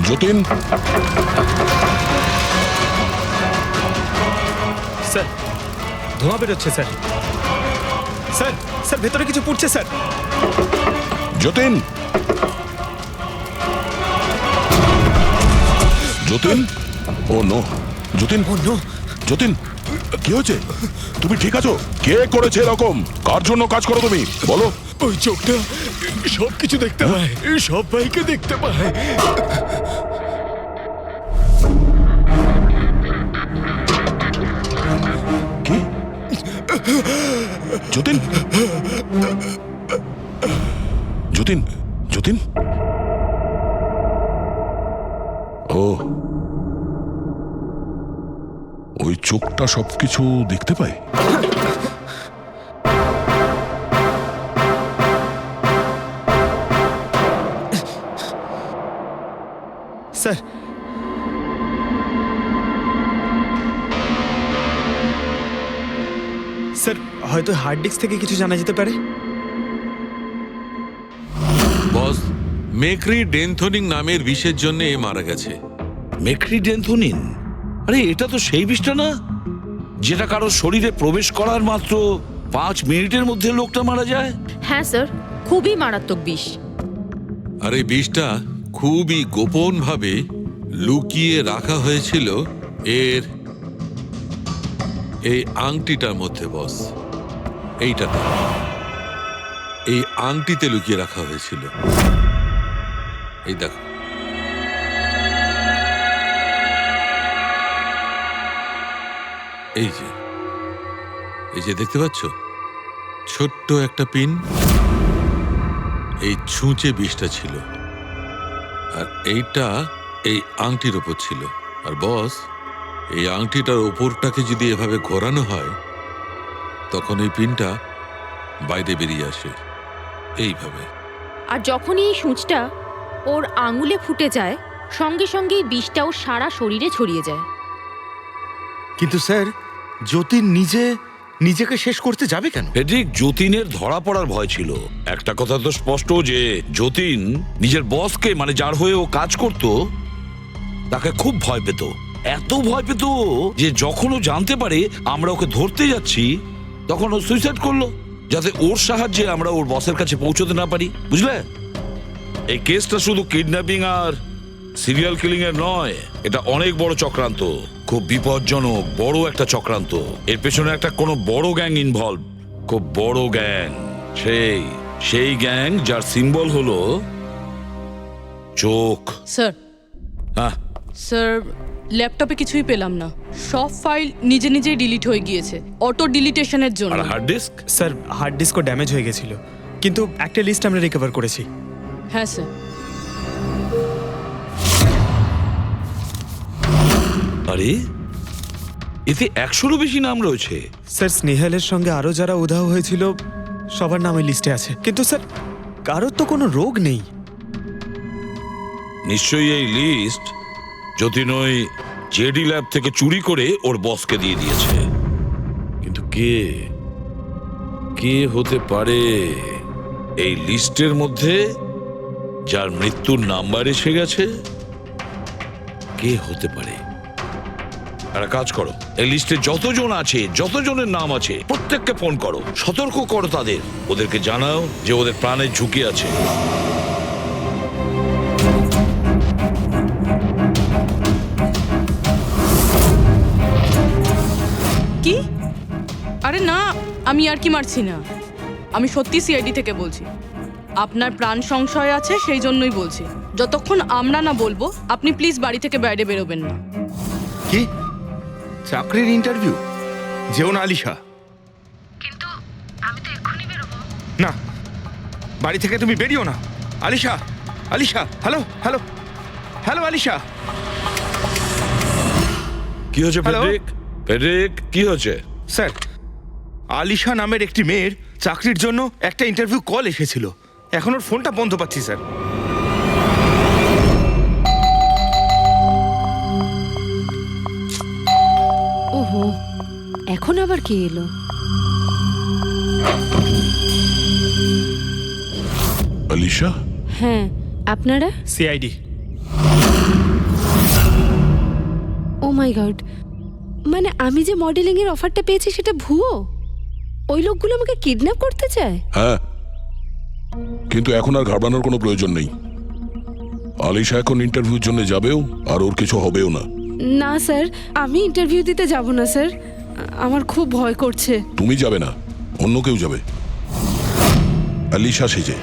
যতীন, স্যার ধোঁয়া বেরোচ্ছে স্যার। স্যার স্যার ভেতরে কিছু পুড়ছে স্যার। যতীন, যতীন, ও নো, যতীন, ও নো, যতীন, কি হয়েছে? তুমি ঠিক আছো? কে করেছে এরকম? কার জন্য কাজ করো তুমি, বলো? ওই চোখটা সব কিছু দেখতে পায়, সব ভাইকে দেখতে পায়। কি? যতীন, যতীন, যতীন, ও ওই চোখটা সবকিছু দেখতে পায়। স্যার স্যার হয়তো হার্ড ডিস্ক থেকে কিছু জানা যেতে পারে। বস, মেক্রি ডেনথোনিং নামের বিষের জন্য এ মারা গেছে। মেক্রিডেন্থোনিন? আরে এটা তো সেই বিষটা না যেটা কারো শরীরে প্রবেশ করার মাত্র 5 মিনিটের মধ্যে লোকটা মারা যায়। হ্যাঁ স্যার, খুবই মারাত্মক বিষ। আর এই বিষটা খুবই গোপনভাবে লুকিয়ে রাখা হয়েছিল এর এই আংটিটার মধ্যে। বস, এইটাতে, এই আংটিতে লুকিয়ে রাখা হয়েছিল। এই দেখো, এই যে দেখতে পাচ্ছ, ছোট্ট একটা পিন, এই ছুঁচে বিষটা ছিল, আর এইটা এই আংটির ওপর ছিল। আর বস, এই আংটিটার ওপরটাকে যদি এভাবে ঘোরানো হয় তখন এই পিনটা বাইরে বেরিয়ে আসে এইভাবে। আর যখনই এই সূঁচটা ওর আঙুলে ফুটে যায়, সঙ্গে সঙ্গেই বিষটা ওর সারা শরীরে ছড়িয়ে যায়। কিন্তু স্যার, যতীন নিজেকে শেষ করতে যাবে কেন? ঠিক, যতীনের ধরা পড়ার ভয় ছিল। একটা কথা তো স্পষ্ট যে যতীন নিজের বসকে, মানে যার হয়ে ও কাজ করত, তাকে খুব ভয় পেত। এত ভয় পেত যে যখন ও জানতে পারে আমরা ওকে ধরতে যাচ্ছি, তখন ও সুইসাইড করলো, যাতে ওর সাহায্যে আমরা ওর বসের কাছে পৌঁছতে না পারি। বুঝলে, এই কেসটা শুধু কিডন্যাপিং আর সিরিয়াল কিলিং এর নয়, এটা অনেক বড় চক্রান্ত, খুব বিপজ্জনক বড় একটা চক্রান্ত। এর পেছনে একটা কোনো বড় গ্যাং ইনভলভ, খুব বড় গ্যাং। সেই গ্যাং যার সিম্বল হলো চোখ। স্যার, হ্যাঁ স্যার ল্যাপটপে কিছুই পেলাম না। সব ফাইল নিজে নিজেই ডিলিট হয়ে গিয়েছে অটো ডিলিটেশনের জন্য। আর হার্ড ডিস্ক? স্যার হার্ড ডিস্কও ড্যামেজ হয়ে গেছিল, কিন্তু একটা লিস্ট আমরা রিকভার করেছি। হ্যাঁ স্যার। আরে এতে 100-রও বেশি নাম রয়েছে। স্যার স্নেহালের সঙ্গে আরো যারা উধাও হয়েছিল সবার নাম ওই লিস্টে আছে, কিন্তু স্যার কারোর তো কোনো রোগ নেই। নিশ্চয়ই এই লিস্ট যতীন ওই জেডি ল্যাব থেকে চুরি করে ওর বসকে দিয়ে দিয়েছে। কিন্তু কে হতে পারে এই লিস্টের মধ্যে যার মৃত্যুর নাম্বার এসে গেছে? কে হতে পারে? একটা কাজ করো, এই লিস্টে যতজন আছে, যতজনের নাম আছে, প্রত্যেককে ফোন করো, সতর্ক করো তাদের, ওদেরকে জানাও যে ওদের প্রাণের ঝুঁকি আছে। কি? আরে না, আমি আর কি মারছি না। আমি সত্যি সিআইডি থেকে বলছি। আপনার প্রাণ সংশয় আছে, সেই জন্যই বলছি। যতক্ষণ আমরা না বলবো, আপনি প্লিজ বাড়ি থেকে বাইরে বেরোবেন না। কি চাকরির ইন্টারভিউ? যেও না আলিশা। কিন্তু আমি তো এক্ষুনি বেরোবো। না, বাড়ি থেকে তুমি বেরিও না। Alisha, Alisha, hello hello hello Alisha. কি হয়েছে হ্যালো? ফেডরিক, কি হয়েছে? স্যার, আলিশা নামের একটি মেয়ের চাকরির জন্য একটা ইন্টারভিউ কল এসেছিল। এখন ওর ফোনটা বন্ধ পাচ্ছি স্যার। ওহো, এখন আবার কে এলো? আলিশা, হ্যাঁ, আপনারা? সিআইডি। ও মাই গড, মানে আমি যে মডেলিং এর অফারটা পেয়েছি সেটা ভুয়ো? ওই লোকগুলো আমাকে কিডন্যাপ করতে চায়? হ্যাঁ, কিন্তু এখন আর ঘাবড়ানোর কোনো প্রয়োজন নেই। আলিশা এখন ইন্টারভিউর জন্য যাবেও, আর ওর কিছু হবেও না। না স্যার, আমি ইন্টারভিউ দিতে যাব না স্যার, আমার খুব ভয় করছে। তুমি যাবে না, অন্য কেউ যাবে, আলিশা সেজে।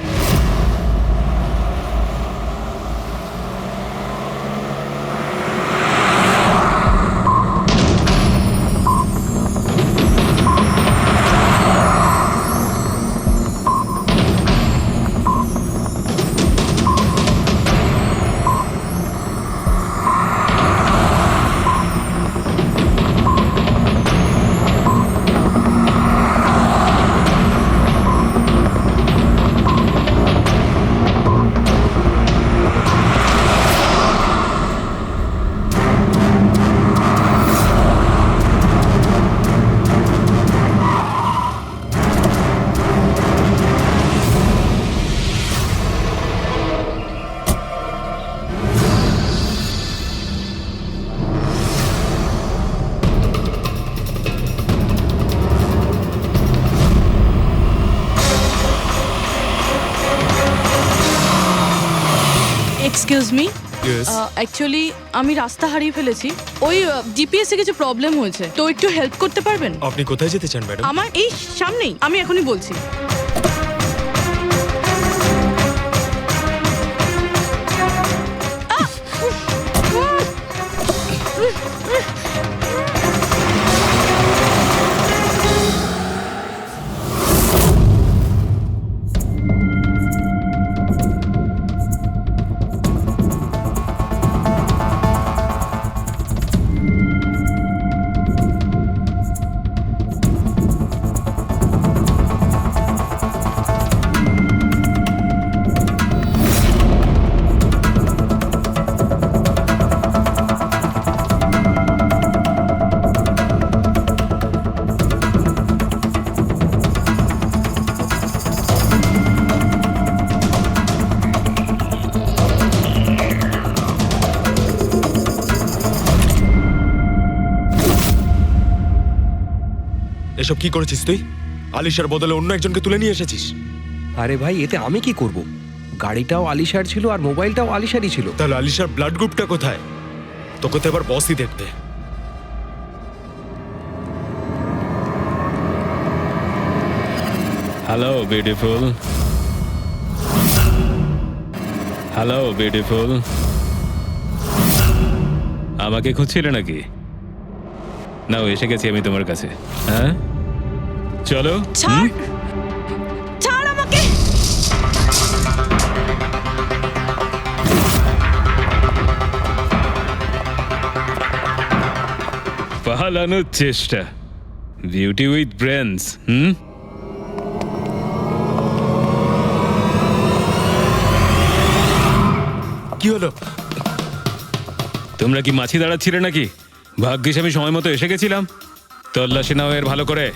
Excuse me, Yes. অ্যাকচুয়ালি আমি রাস্তা হারিয়ে ফেলেছি। ওই জিপিএস এ কিছু প্রবলেম হয়েছে, তো একটু হেল্প করতে পারবেন? আপনি কোথায় যেতে চান ম্যাডাম? আমার এই সামনেই, আমি এখনই বলছি। এসব কি করেছিস তুই? আলিশার বদলে অন্য একজনকে তুলে নিয়ে এসেছিস। আরে ভাই, এতে আমি কি করব? গাড়িটাও আলিশার ছিল আর মোবাইলটাও আলিশারই ছিল। তাহলে আলিশার ব্লাড গ্রুপটা কোথায়? তোকে তো এবার বসই দেখবে। হ্যালো বিউটিফুল, হ্যালো বিউটিফুল, আমাকে খুঁজছিলে নাকি? নাও, এসে গেছি আমি তোমার কাছে। হ্যাঁ, চলো। ছাড়, ছাড় আমাকে। পালানোর চেষ্টা, বিউটি উইথ ব্রেনস। কি হলো? তোমরা কি মাছি দাঁড়াচ্ছিলে নাকি? ভাগ্যিস আমি সময় মতো এসে গেছিলাম। তল্লাশি নাও এর ভালো করে।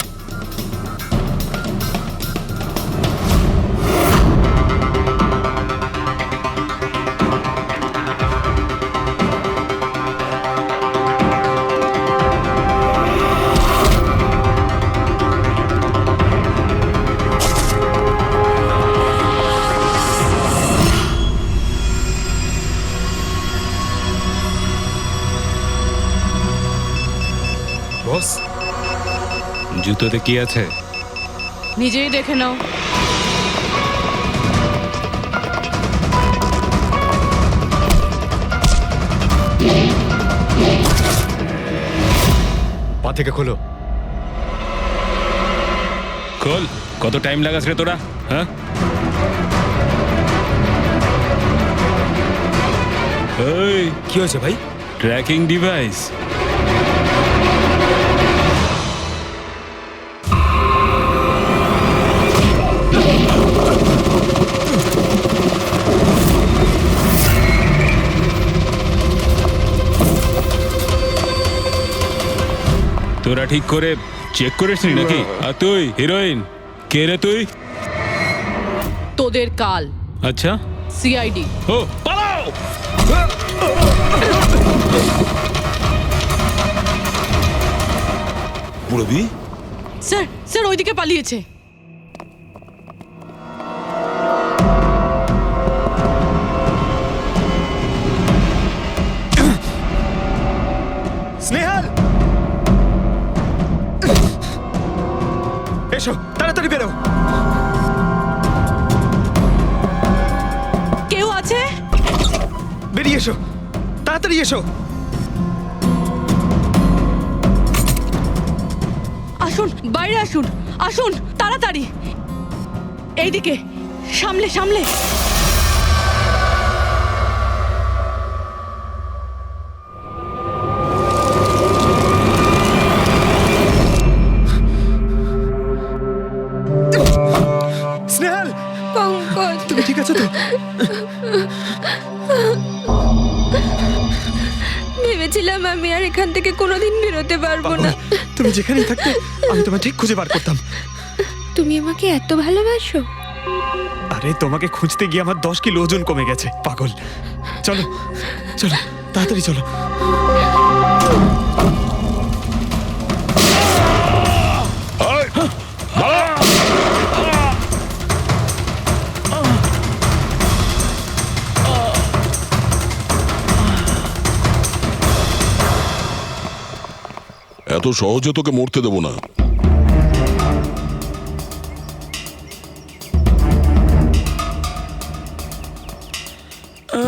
বস, জুতোতে কি আছে? নিজেই দেখে নাও। পা থেকে খোলো। খোল। কত টাইম লাগাস রে তোরা? হ্যাঁ, এই কি হয়েছে ভাই? Tracking device. তোরা ঠিক করে চেক করিসনি নাকি? আর তুই হিরোইন, কে রে তুই? তোদের কাল। আচ্ছা, সিআইডি। ও পালাও। পুরবি, স্যার স্যার ওইদিকে পালিয়েছে। স্নেহাল, এসো তাড়াতাড়ি বেরো। কেউ আছে? বেরিয়ে এসো, তাড়াতাড়ি এসো। আসুন, বাইরে আসুন, আসুন তাড়াতাড়ি। এইদিকে, সামলে সামলে। স্নেহাল, পঙ্কজ, তুমি ঠিক আছো তো? ভেবেছিলাম আমি আর এখান থেকে কোনোদিন বেরোতে পারবো না। তুমি যেখানেই থাকতে আমি তোমায় ঠিক খুঁজে বার করতাম। তুমি আমাকে এত ভালোবাসো? আরে তোমাকে খুঁজতে গিয়ে আমার 10 কিলো ওজন কমে গেছে, পাগল। চলো চলো, তাড়াতাড়ি চলো। এত সহজে তোকে মরতে দেবো না।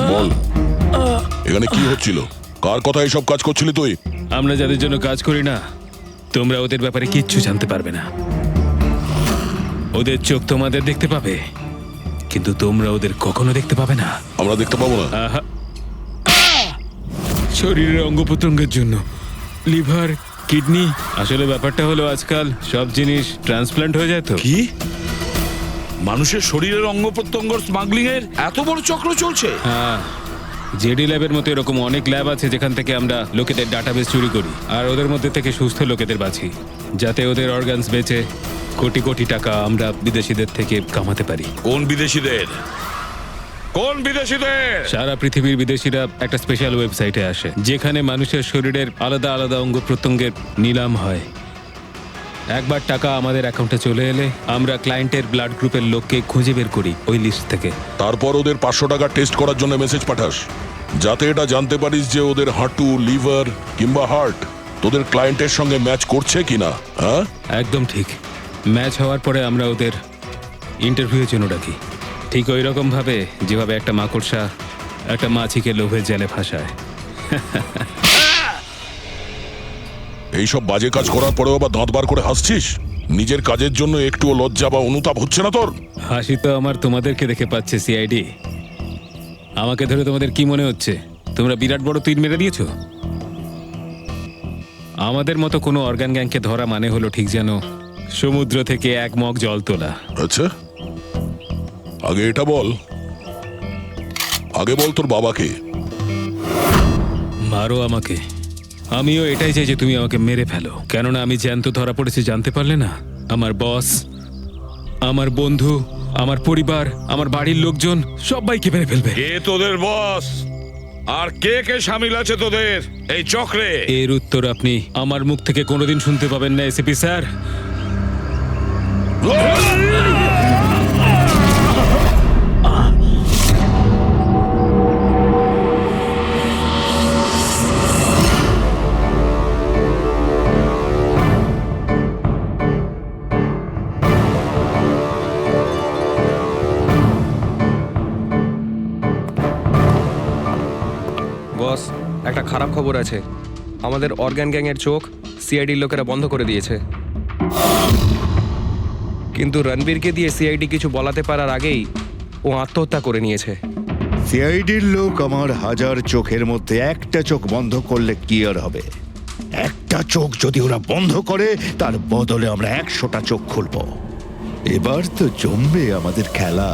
বল, এখানে কি হচ্ছিল? কার কথা এসব কাজ করছিলি তুই? আমরা যাদের জন্য কাজ করি না, তোমরা ওদের ব্যাপারে কিচ্ছু জানতে পারবে না। ওদের চোখ তোমাদের দেখতে পাবে, কিন্তু তোমরা ওদের কখনো দেখতে পাবে না। আমরা দেখতে পাবো না? আহা। শরীরের অঙ্গ প্রত্যঙ্গের জন্য লিভার, কিডনি, আসলে ব্যাপারটা হলো আজকাল সব জিনিস ট্রান্সপ্লান্ট হয়ে যায় তো। কি মানুষের শরীরের অঙ্গ প্রত্যঙ্গ স্মাগলিং এর এত বড় চক্র চলছে? হ্যাঁ, জেডি ল্যাবের মতো এরকম অনেক ল্যাব আছে যেখান থেকে আমরা লোকেদের ডাটাবেস চুরি করি আর ওদের মধ্যে থেকে সুস্থ লোকেদের বাছি, যাতে ওদের অর্গানস বেচে কোটি কোটি টাকা আমরা বিদেশিদের থেকে কামাতে পারি। কোন বিদেশিদের? কোন বিদেশিদের? সারা পৃথিবীর বিদেশিরা একটা স্পেশাল ওয়েবসাইটে আসে যেখানে মানুষের শরীরের আলাদা আলাদা অঙ্গ প্রত্যঙ্গের নিলাম হয়। একবার টাকা আমাদের অ্যাকাউন্টে চলে এলে আমরা ক্লায়েন্টের ব্লাড গ্রুপের লোককে খুঁজে বের করি ওই লিস্ট থেকে। তারপর ওদের 500 টাকা টেস্ট করার জন্য মেসেজ পাঠাস, যাতে এটা জানতে পারিস যে ওদের হাঁটু, লিভার কিংবা হার্ট তোদের ক্লায়েন্টের সঙ্গে ম্যাচ করছে কিনা। হ্যাঁ, একদম ঠিক। ম্যাচ হওয়ার পরে আমরা ওদের ইন্টারভিউয়ের জন্য ডাকি, ঠিক ওই রকম ভাবে যেভাবে একটা মাকড়সা একটা মাছিকে লোভের জালে ফাঁসায়। এইসব বাজে কাজ করার পরেও আবার দাঁত বার করে হাসছিস? নিজের কাজের জন্য একটুও লজ্জা বা অনুতাপ হচ্ছে না তোর? হাসি তো আমার তোমাদেরকে দেখে পাচ্ছে সিআইডি। আমাকে ধরে তোমাদের কি মনে হচ্ছে তোমরা বিরাট বড় তীর মেরে দিয়েছো? আমাদের মতো কোনো অর্গান গ্যাংকে ধরা মানে হলো ঠিক যেন সমুদ্র থেকে এক মগ জল তোলা। আচ্ছা, আগে এটা বল, আগে বল তোর বাবাকে। মারো আমাকে, আমিও এটাই চাই যে তুমি আমাকে মেরে ফেলো, কেননা আমি জ্যান্ত ধরা পড়েছি জানতে পারলে না? আমার বস, আমার বন্ধু, আমার পরিবার, আমার বাড়ির লোকজন সবাইকে মেরে ফেলবে। কে তোদের বস আর কে কে শামিল আছে তোদের এই চক্রে? এর উত্তর আপনি আমার মুখ থেকে কোনোদিন শুনতে পাবেন না এসিপি স্যার। বস, একটা খারাপ খবর আছে। আমাদের অর্গান গ্যাংয়ের চোখ সিআইডির লোকেরা বন্ধ করে দিয়েছে, কিন্তু রণবীরকে দিয়ে সিআইডি কিছু বলাতে পারার আগেই ও আত্মহত্যা করে নিয়েছে। সিআইডির লোক আমার 1000 চোখের মধ্যে একটা চোখ বন্ধ করলে কি আর হবে? একটা চোখ যদি ওরা বন্ধ করে তার বদলে আমরা 100টা চোখ খুলব। এবার তো জমবে আমাদের খেলা।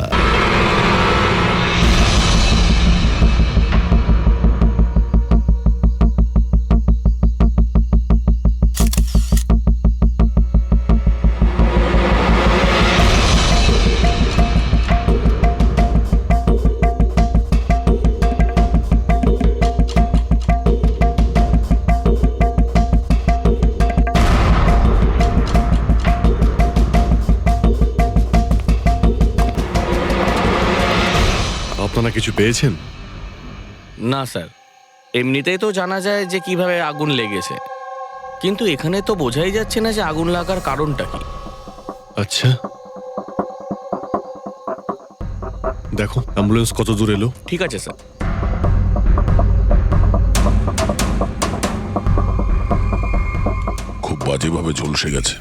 জানা কিছু পেয়েছেন? না স্যার, এমনিতেই তো জানা যায় যে কিভাবে আগুন লেগেছে, কিন্তু এখানে তো বোঝাই যাচ্ছে না যে আগুন লাগার কারণটা কি। আচ্ছা, দেখো অ্যাম্বুলেন্স কত দূর এলো। ঠিক আছে স্যার। খুব বাজেভাবে ঝলসে গেছে।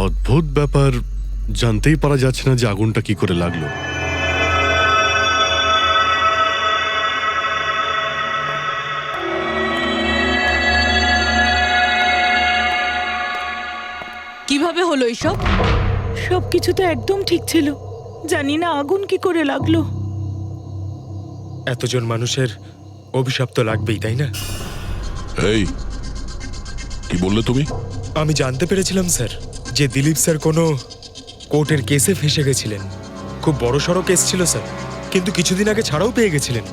অদ্ভুত ব্যাপার, জানতেই পারা যাচ্ছে না যে আগুনটা কি করে লাগলো। কিভাবে হলো এইসব? সবকিছু তো একদম ঠিক ছিল, জানি না আগুন কি করে লাগলো। এতজন মানুষের অভিশাপ তো লাগবেই, তাই না? এই কি বললে তুমি? আমি জানতে পেরেছিলাম স্যার যে দিলীপ স্যার কোনো কোর্টের কেসে ফেঁসে গেছিলেন। খুব বড়সড় কেস ছিল স্যার, কিন্তু কিছুদিন আগে ছাড়াও পেয়ে গেছিলেন।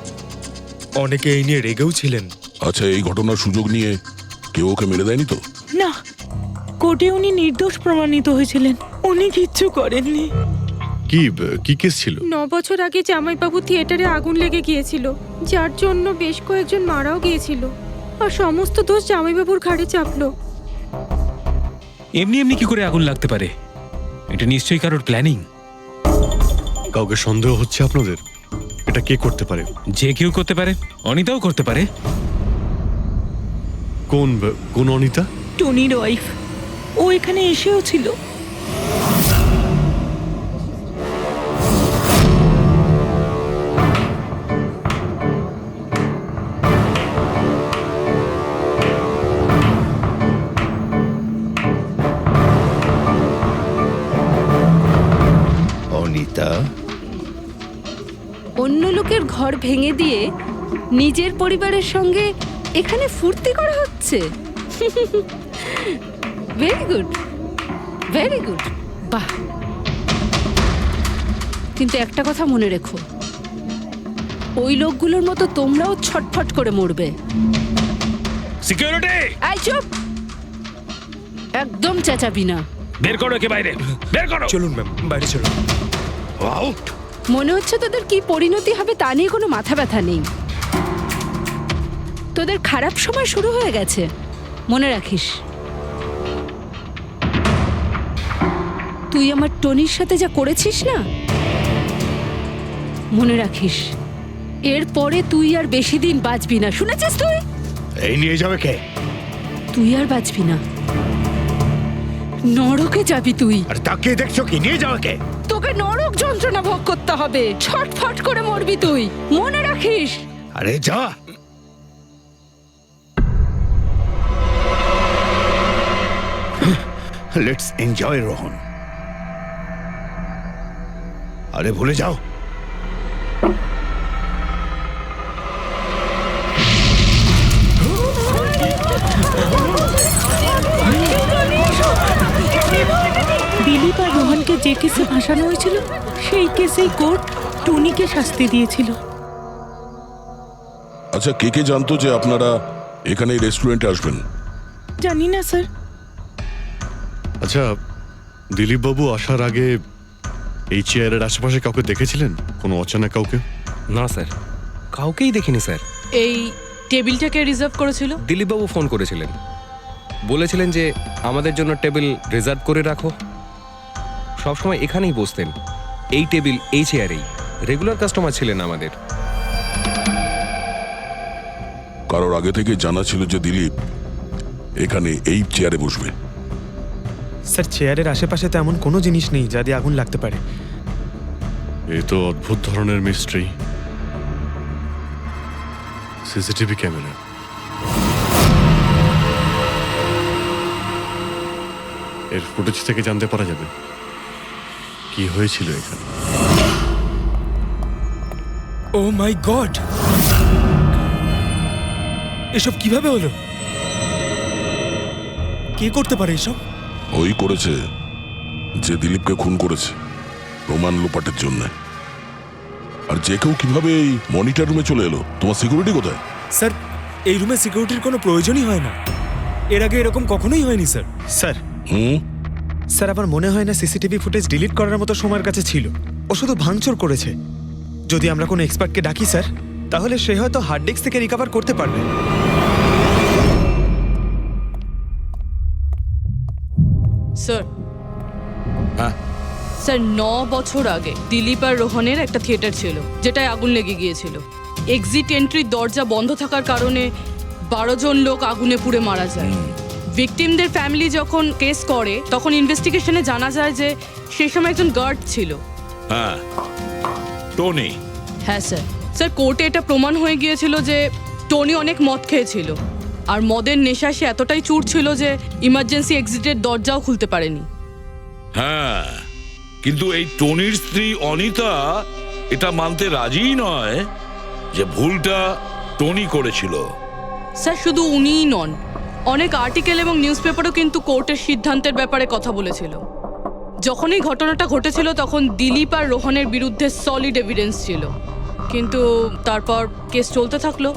অনেকে এই নিয়ে রেগেও ছিলেন। আচ্ছা, এই ঘটনার সুযোগ নিয়ে কেউ ওকে মেরে দেয়নি তো? না, কোর্টে উনি নির্দোষ প্রমাণিত হয়েছিলেন, উনি কিচ্ছু করেননি। কি কেস ছিল? 9 বছর আগে জামাইবাবু থিয়েটারে আগুন লেগে গিয়েছিল, যার জন্য বেশ কয়েকজন মারাও গিয়েছিল, আর সমস্ত দোষ জামাইবাবুর ঘাড়ে চাপলো। এমনি এমনি কি করে আগুন লাগতে পারে? এটা নিশ্চয়ই কারোর প্ল্যানিং। কাউকে সন্দেহ হচ্ছে আপনাদের? এটা কে করতে পারে? যে কেউ করতে পারে, অনিতাও করতে পারে। কোন অনিতা? টনির ওয়াইফ, ও এখানে এসেও ছিল। অনিতা, অন্য লোকের ঘর ভেঙে দিয়ে নিজের পরিবারের সঙ্গে এখানে ফুর্তি করা হচ্ছে। ভেরি গুড, ভেরি গুড, বাহ। কিন্তু একটা কথা মনে রেখো, ওই লোকগুলোর মতো তোমরাও ছটফট করে মরবে। সিকিউরিটি, এই চুপ, একদম চেঁচাবি না। বের করো একে বাইরে, বের করো। চলুন ম্যাম, বাইরে চলুন। আউট। মনে হচ্ছে তোদের কি পরিণতি হবে তা নিয়ে কোনো মাথা ব্যথা নেই। তোদের খারাপ সময় শুরু হয়ে গেছে, মনে রাখিস। তুই আমার টনির সাথে যা করেছিস না, মনে রাখিস এরপরে তুই আর বেশি দিন বাঁচবি না, শুনেছিস? তুই এই নিয়ে যাবে কে? তুই আর বাঁচবি না, নরকে যাবি তুই। আর তাকিয়ে দেখছো কি? নিয়ে যাবে কে? তোকে নরক যন্ত্রণা ভোগ করতে হবে, ছটফট করে মরবি তুই, মনে রাখিস। আরে যা। Let's enjoy Rohan. আরে ভুলে যাও। দিলীপ আর রোহনকে যে কেসে ফাঁসানো হয়েছিল, সেই কেসেই কোর্ট টনিকে শাস্তি দিয়েছিল। আচ্ছা, কে কে জানতো যে আপনারা এখানে রেস্টুরেন্টে আসবেন? জানি না স্যার। আচ্ছা, দিলীপ বাবু আসার আগে এই চেয়ারের আশেপাশে কাউকে দেখেছিলেন? কোনো অচেনা কাউকে? না স্যার, কাউকেই দেখিনি স্যার। এই টেবিলটাকে রিজার্ভ করেছিল? দিলীপবাবু ফোন করেছিলেন, বলেছিলেন যে আমাদের জন্য টেবিল রিজার্ভ করে রাখো। সবসময় এখানেই বসতেন, এই টেবিল এই চেয়ারেই। রেগুলার কাস্টমার ছিলেন আমাদের। কারোর আগে থেকে জানা ছিল যে দিলীপ এখানে এই চেয়ারে বসবে? স্যার, চেয়ারের আশেপাশে তেমন কোনো জিনিস নেই যা দিয়ে আগুন লাগতে পারে। এ তো অদ্ভুত ধরনের মিস্ট্রি। সিসিটিভি ক্যামেরা, এর ফুটেজ থেকে জানতে পারা যাবে কি হয়েছিল এখানে। ও মাই গড, এসব কিভাবে হলো? কে করতে পারে এসব? ওই করেছে যে দিলীপকে খুন করেছে প্রমাণ লোপাটের জন্য। আর যে কেউ কিভাবে এই মনিটর রুমে চলে এলো? তোমার সিকিউরিটি কোথায়? স্যার, এই রুমে সিকিউরিটির কোনো প্রয়োজনই হয় না। এর আগে এরকম কখনোই হয়নি স্যার। স্যার, স্যার আমার মনে হয় না সিসিটিভি ফুটেজ ডিলিট করার মতো সময়ের কাছে ছিল। ও শুধু ভাঙচুর করেছে, যদি আমরা কোনো এক্সপার্টকে ডাকি স্যার, তাহলে সে হয়তো হার্ড ডিস্ক থেকে রিকভার করতে পারবে। স্যার হ্যাঁ স্যার 9 বছর আগে দিলীপ আর রোহনের একটা থিয়েটার ছিল যেটায় আগুন লেগে গিয়েছিল। এক্সিট এন্ট্রির দরজা বন্ধ থাকার কারণে 12 জন লোক আগুনে পুড়ে মারা যায়। ভিকটিমদের ফ্যামিলি যখন কেস করে তখন ইনভেস্টিগেশনে জানা যায় যে সেই সময় একজন গার্ড ছিল। হ্যাঁ, টনি। হ্যাঁ স্যার। স্যার কোর্টে এটা প্রমাণ হয়ে গিয়েছিল যে টনি অনেক মদ খেয়েছিল আর মদের নেশা সে এতটাই চুর ছিল যে ইমার্জেন্সি এক্সিটের দরজাও খুলতে পারেনি। হ্যাঁ, কিন্তু এই টনির স্ত্রী অনিতা এটা মানতে রাজিই নয় যে ভুলটা টনি করেছিল। স্যার শুধু উনিই নন, অনেক আর্টিকেল এবং নিউজ পেপারও কিন্তু কোর্টের সিদ্ধান্তের ব্যাপারে কথা বলেছিল। যখন এই ঘটনাটা ঘটেছিল তখন দিলীপ আর রোহনের বিরুদ্ধে সলিড এভিডেন্স ছিল, কিন্তু তারপর কেস চলতে থাকলো।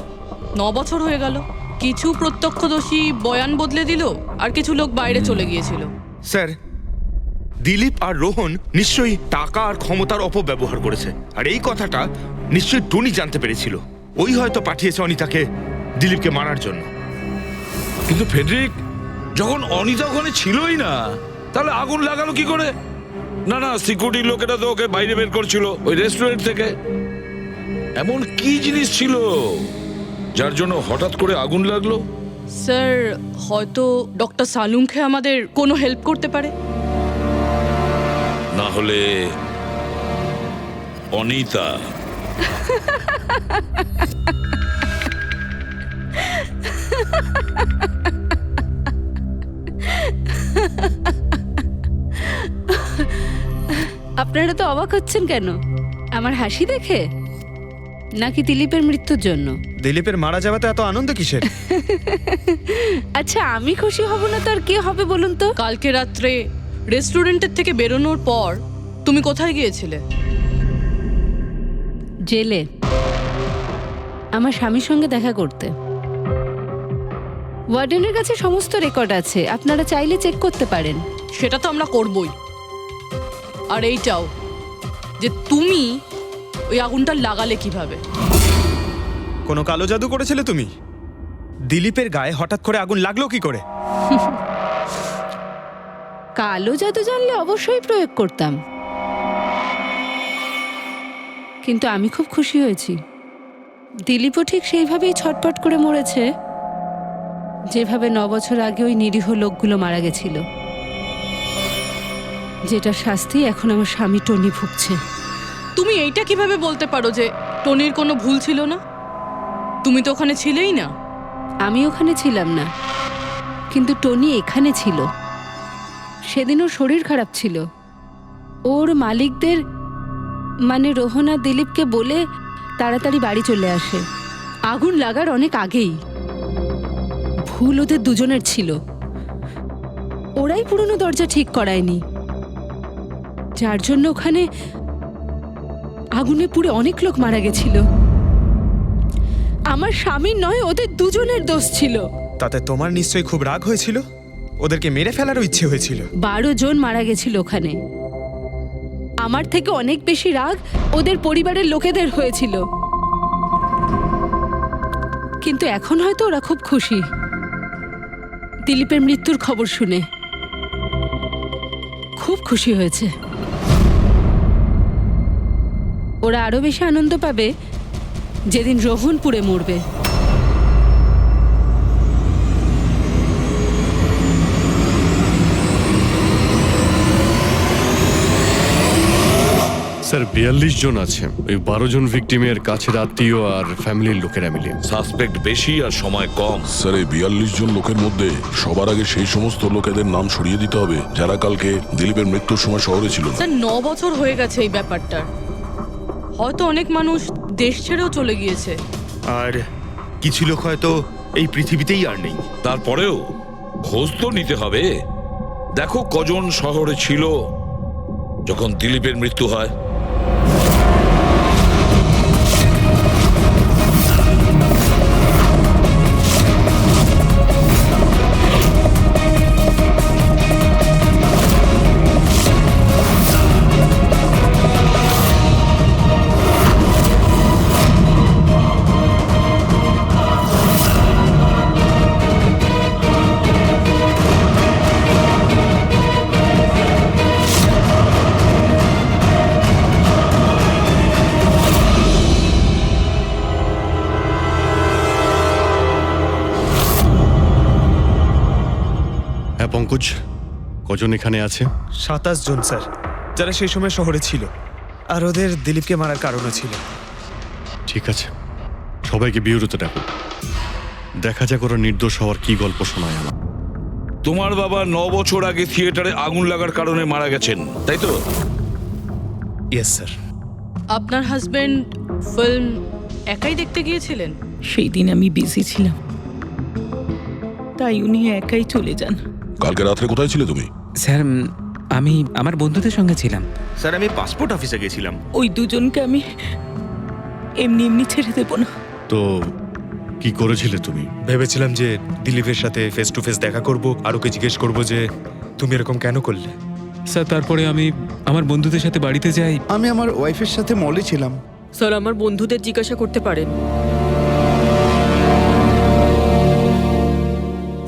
9 বছর হয়ে গেল। কিছু প্রত্যক্ষদর্শী বয়ান বদলে দিল আর কিছু লোক বাইরে চলে গিয়েছিল। স্যার, দিলীপ আর রোহন নিশ্চয়ই টাকা আর ক্ষমতার অপব্যবহার করেছে, আর এই কথাটা নিশ্চয়ই টনি জানতে পেরেছিল। ওই হয়তো পাঠিয়েছে অনিতাকে দিলীপকে মারার জন্য। কিন্তু ফেডরিক, যখন অনিতা ওখানে ছিলই না, তাহলে আগুন লাগালো কি করে? না না, সিকিউরিটির লোকেরা তো ওকে বাইরে বের করছিল ওই রেস্টুরেন্ট থেকে। এমন কি জিনিস ছিল যার জন্য হঠাৎ করে আগুন লাগলো? স্যার হয়তো ডক্টর সালুংখে আমাদের কোনো হেল্প করতে পারে। না হলে অনিতা। আপনারা তো অবাক হচ্ছেন কেন? আমার হাসি দেখে নাকি দিলীপের মৃত্যুর জন্য? দিলীপের মারা যাওয়াতে এত আনন্দ কিসের? আচ্ছা, আমি খুশি হব না তো আর কে হবে বলুন তো? কালকে রাত্রে রেস্টুরেন্টের থেকে বেরোনোর পর তুমি কোথায় গিয়েছিলে? জেলে আমার স্বামীর সঙ্গে দেখা করতে। ওয়ার্ডেনের কাছে সমস্ত রেকর্ড আছে, আপনারা চাইলে চেক করতে পারেন। সেটা তো আমরা করবই। আর এইটাও যে তুমি ওই আগুনটা লাগালে কিভাবে? কোনো কালো জাদু করেছিলে তুমি? দিলীপের গায়ে হঠাৎ করে আগুন লাগলো কি করে? কালো জাদু জানলে অবশ্যই প্রয়োগ করতাম, কিন্তু আমি খুব খুশি হয়েছি। দিলীপও ঠিক সেইভাবেই ছটপট করে মরেছে যেভাবে 9 বছর আগে ওই নিরীহ লোকগুলো মারা গেছিল, যেটা শাস্তি এখন আমার স্বামী টনি ভুগছে। তুমি এইটা কিভাবে বলতে পারো যে টনির কোনো ভুল ছিল না? তুমি তো ওখানে ছিলেই না। আমি ওখানে ছিলাম না, কিন্তু টনি এখানে ছিল। সেদিন ওর শরীর খারাপ ছিল। ওর মালিকদের মানে রোহন আর দিলীপকে বলে তাড়াতাড়ি বাড়ি চলে আসে আগুন লাগার অনেক আগেই। ভুল ওদের দুজনের ছিল। ওরাই পুরনো দরজা ঠিক করায়নি, যার জন্য ওখানে আগুনে পুড়ে অনেক লোক মারা গেছিল। আমার স্বামীর নয়, ওদের দুজনের দোষ ছিল। তাতে তোমার নিশ্চয়ই খুব রাগ হয়েছিল, ওদেরকে মেরে ফেলারও ইচ্ছে হয়েছিল। 12 জন মারা গেছিল ওখানে। আমার থেকে অনেক বেশি রাগ ওদের পরিবারের লোকেদের হয়েছিল, কিন্তু এখন হয়তো ওরা খুব খুশি দিলীপের মৃত্যুর খবর শুনে। খুব খুশি হয়েছে। ওরা আরো বেশি আনন্দ পাবে যেদিন রোহন পুড়ে মরবে। স্যার 42 জন আছে, ওই 12 জন ভিকটিমের কাছের আত্মীয় আর ফ্যামিলির লোকেরা মিলে। সাসপেক্ট বেশি আর সময় কম। স্যার এই 42 জন লোকের মধ্যে সবার আগে সেই সমস্ত লোকেদের নাম সরিয়ে দিতে হবে যারা কালকে দিলীপের মৃত্যুর সময় শহরে ছিল না। স্যার 9 বছর হয়ে গেছে এই ব্যাপারটা। হয়তো অনেক মানুষ দেশ ছেড়েও চলে গিয়েছে, আর কিছু লোক হয়তো এই পৃথিবীতেই আর নেই। তারপরেও খোঁজ তো নিতে হবে। দেখো কজন শহরে ছিল যখন দিলীপের মৃত্যু হয়। কজন এখানে আছে? 27 জন স্যার, যারা সেই সময় শহরে ছিল, আর ওদের দিলীপকে মারার কারণও ছিল। ঠিক আছে, সবাইকে বিউরোতে ডাকো। দেখা যাক ওরা নির্দোষ হওয়ার কি গল্প শোনায় আমার। তোমার বাবা 9 বছর আগে থিয়েটারে আগুন লাগার কারণে মারা গেছেন, তাই তো? Yes sir. আপনার হাজবেন্ড ফিল্ম একাই দেখতে গিয়েছিলেন? সেই দিন আমি বিজি ছিলাম, তাই উনি একাই চলে যান। কালকে রাত্রে কোথায় ছিলে তুমি? স্যার আমি আমার বন্ধুদের সঙ্গে ছিলাম। স্যার আমি পাসপোর্ট অফিসে গেছিলাম। ওই দুজনকে আমি এমনি এমনি ছেড়ে দেব না। তো কি করেছিলে তুমি? ভেবেছিলাম যে দিলীপের সাথে ফেস টু ফেস দেখা করব, আর ওকে জিজ্ঞেস করব যে তুমি এরকম কেন করলে। স্যার তারপরে আমি আমার বন্ধুদের সাথে বাড়িতে যাই। আমি আমার ওয়াইফের সাথে মলে ছিলাম। স্যার আমার বন্ধুদের জিজ্ঞাসা করতে পারেন।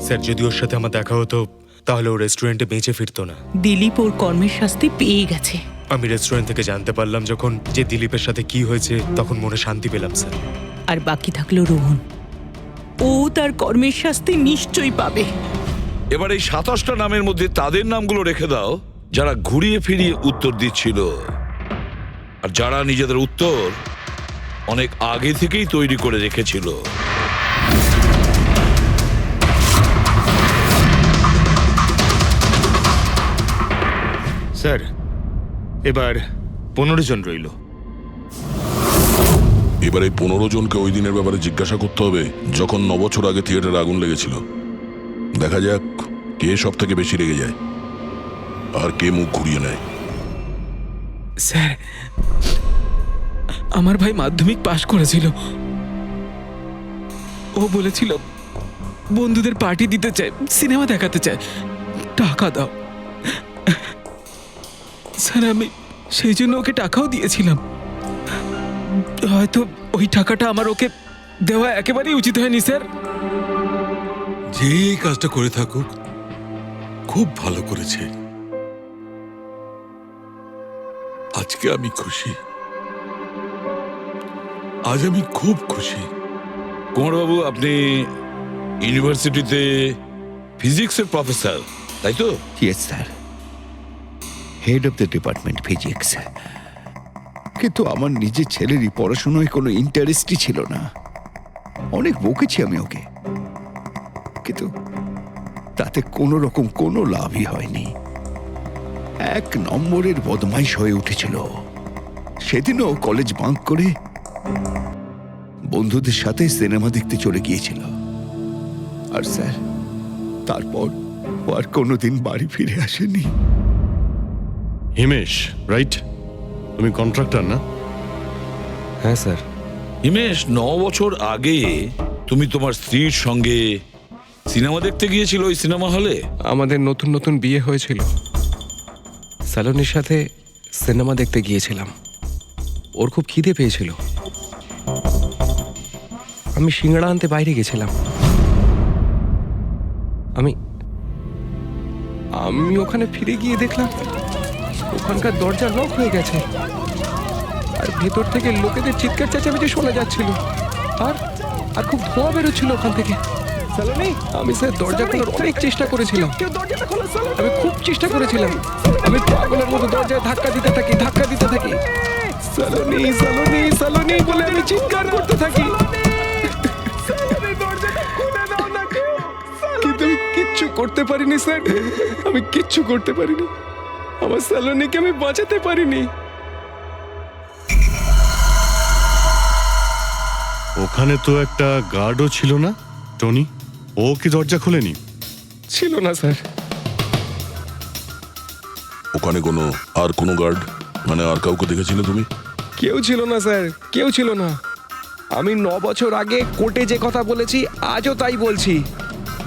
স্যার যদি ওর সাথে আমার দেখা হতো তাহলে ও রেস্টুরেন্টে বেঁচে ফিরতো না। দিলীপ ওর কর্মের শাস্তি পেয়ে গেছে। আমি রেস্টুরেন্ট থেকে জানতে পারলাম যখন যে দিলীপের সাথে কি হয়েছে, তখন মনে শান্তি পেলাম স্যার। আর বাকি থাকলো রোহন, ও তার কর্মের শাস্তি নিশ্চয়ই পাবে। এবার এই 27টা নামের মধ্যে তাদের নামগুলো রেখে দাও যারা ঘুরিয়ে ফিরিয়ে উত্তর দিচ্ছিল, আর যারা নিজেদের উত্তর অনেক আগে থেকেই তৈরি করে রেখেছিল। স্যার এবার 15 জন রইল। এবার এই 15 জনকে ওই দিনের ব্যাপারে জিজ্ঞাসা করতে হবে যখন 9 বছর আগে থিয়েটারে আগুন লেগেছিল। দেখা যাক কে সব থেকে বেশি রেগে যায় আর কে মুখ ঘুরিয়ে নেয়। স্যার আমার ভাই মাধ্যমিক পাশ করেছিল। ও বলেছিল বন্ধুদের পার্টি দিতে চায়, সিনেমা দেখাতে চায়, টাকা দাও। স্যার আমি সেই জন্য ওকে টাকাও দিয়েছিলাম। হয়তো ওই টাকাটা আমার ওকে দেওয়া একেবারেই উচিত হয়নি স্যার। যে এই কাজটা করে থাকুক খুব ভালো করেছে। আজকে আমি খুশি, আজ আমি খুব খুশি। কুমারবাবু, আপনি ইউনিভার্সিটিতে ফিজিক্সের প্রফেসর, তাই তো? Yes sir, head of the department physics. কিন্তু আমার নিজের ছেলেরই পড়াশোনায় কোনো ইন্টারেস্টই ছিল না। অনেক বকেছি আমি ওকে, কিন্তু তাতে কোনো রকম কোনো লাভই হয়নি। 1 নম্বরের বদমাইশ হয়ে উঠেছিল। সেদিনও কলেজ বাঙ্ক করে বন্ধুদের সাথে সিনেমা দেখতে চলে গিয়েছিল। আর স্যার তারপর ও আর কোনোদিন বাড়ি ফিরে আসেনি। হিমেশ, রাইট? তুমি কন্ট্রাক্টর না? হ্যাঁ স্যার। হিমেশ, 9 বছর আগে তুমি তোমার স্ত্রীর সঙ্গে সিনেমা দেখতে গিয়েছিল ওই সিনেমা হলে। আমাদের নতুন নতুন বিয়ে হয়েছিল, স্যালোনির সাথে সিনেমা দেখতে গিয়েছিলাম। ওর খুব খিদে পেয়েছিল, আমি সিঙ্গাড়া আনতে বাইরে গেছিলাম। আমি আমি ওখানে ফিরে গিয়ে দেখলাম ওখানকার দরজা লক হয়ে গেছে, আর ভেতর থেকে লোকেদের চিৎকার চেঁচামেচি শোনা যাচ্ছিল, আর আর খুব ধোঁয়া বেরোচ্ছিল ওখান থেকে। সালোনি, আমি স্যার দরজা খোলার অনেক চেষ্টা করেছিলাম, আমি খুব চেষ্টা করেছিলাম। আমি পাগলের মতো দরজায় ধাক্কা দিতে থাকি। সালোনি সালোনি সালোনি বলে আমি চিৎকার করতে থাকি, কিন্তু আমি কিচ্ছু করতে পারিনি স্যার। আমি কিচ্ছু করতে পারিনি, আমার সালোনিকে আমি বাঁচাতে পারিনি। ওখানে তো একটা গার্ডও ছিল না, টনি? ও কি দরজা খোলেনি? ছিল না স্যার। ওখানে কোনো গার্ড, মানে আর কাউকে দেখেছিলে তুমি? কেউ ছিল না স্যার, কেউ ছিল না। আমি 9 বছর আগে কোর্টে যে কথা বলেছি আজও তাই বলছি।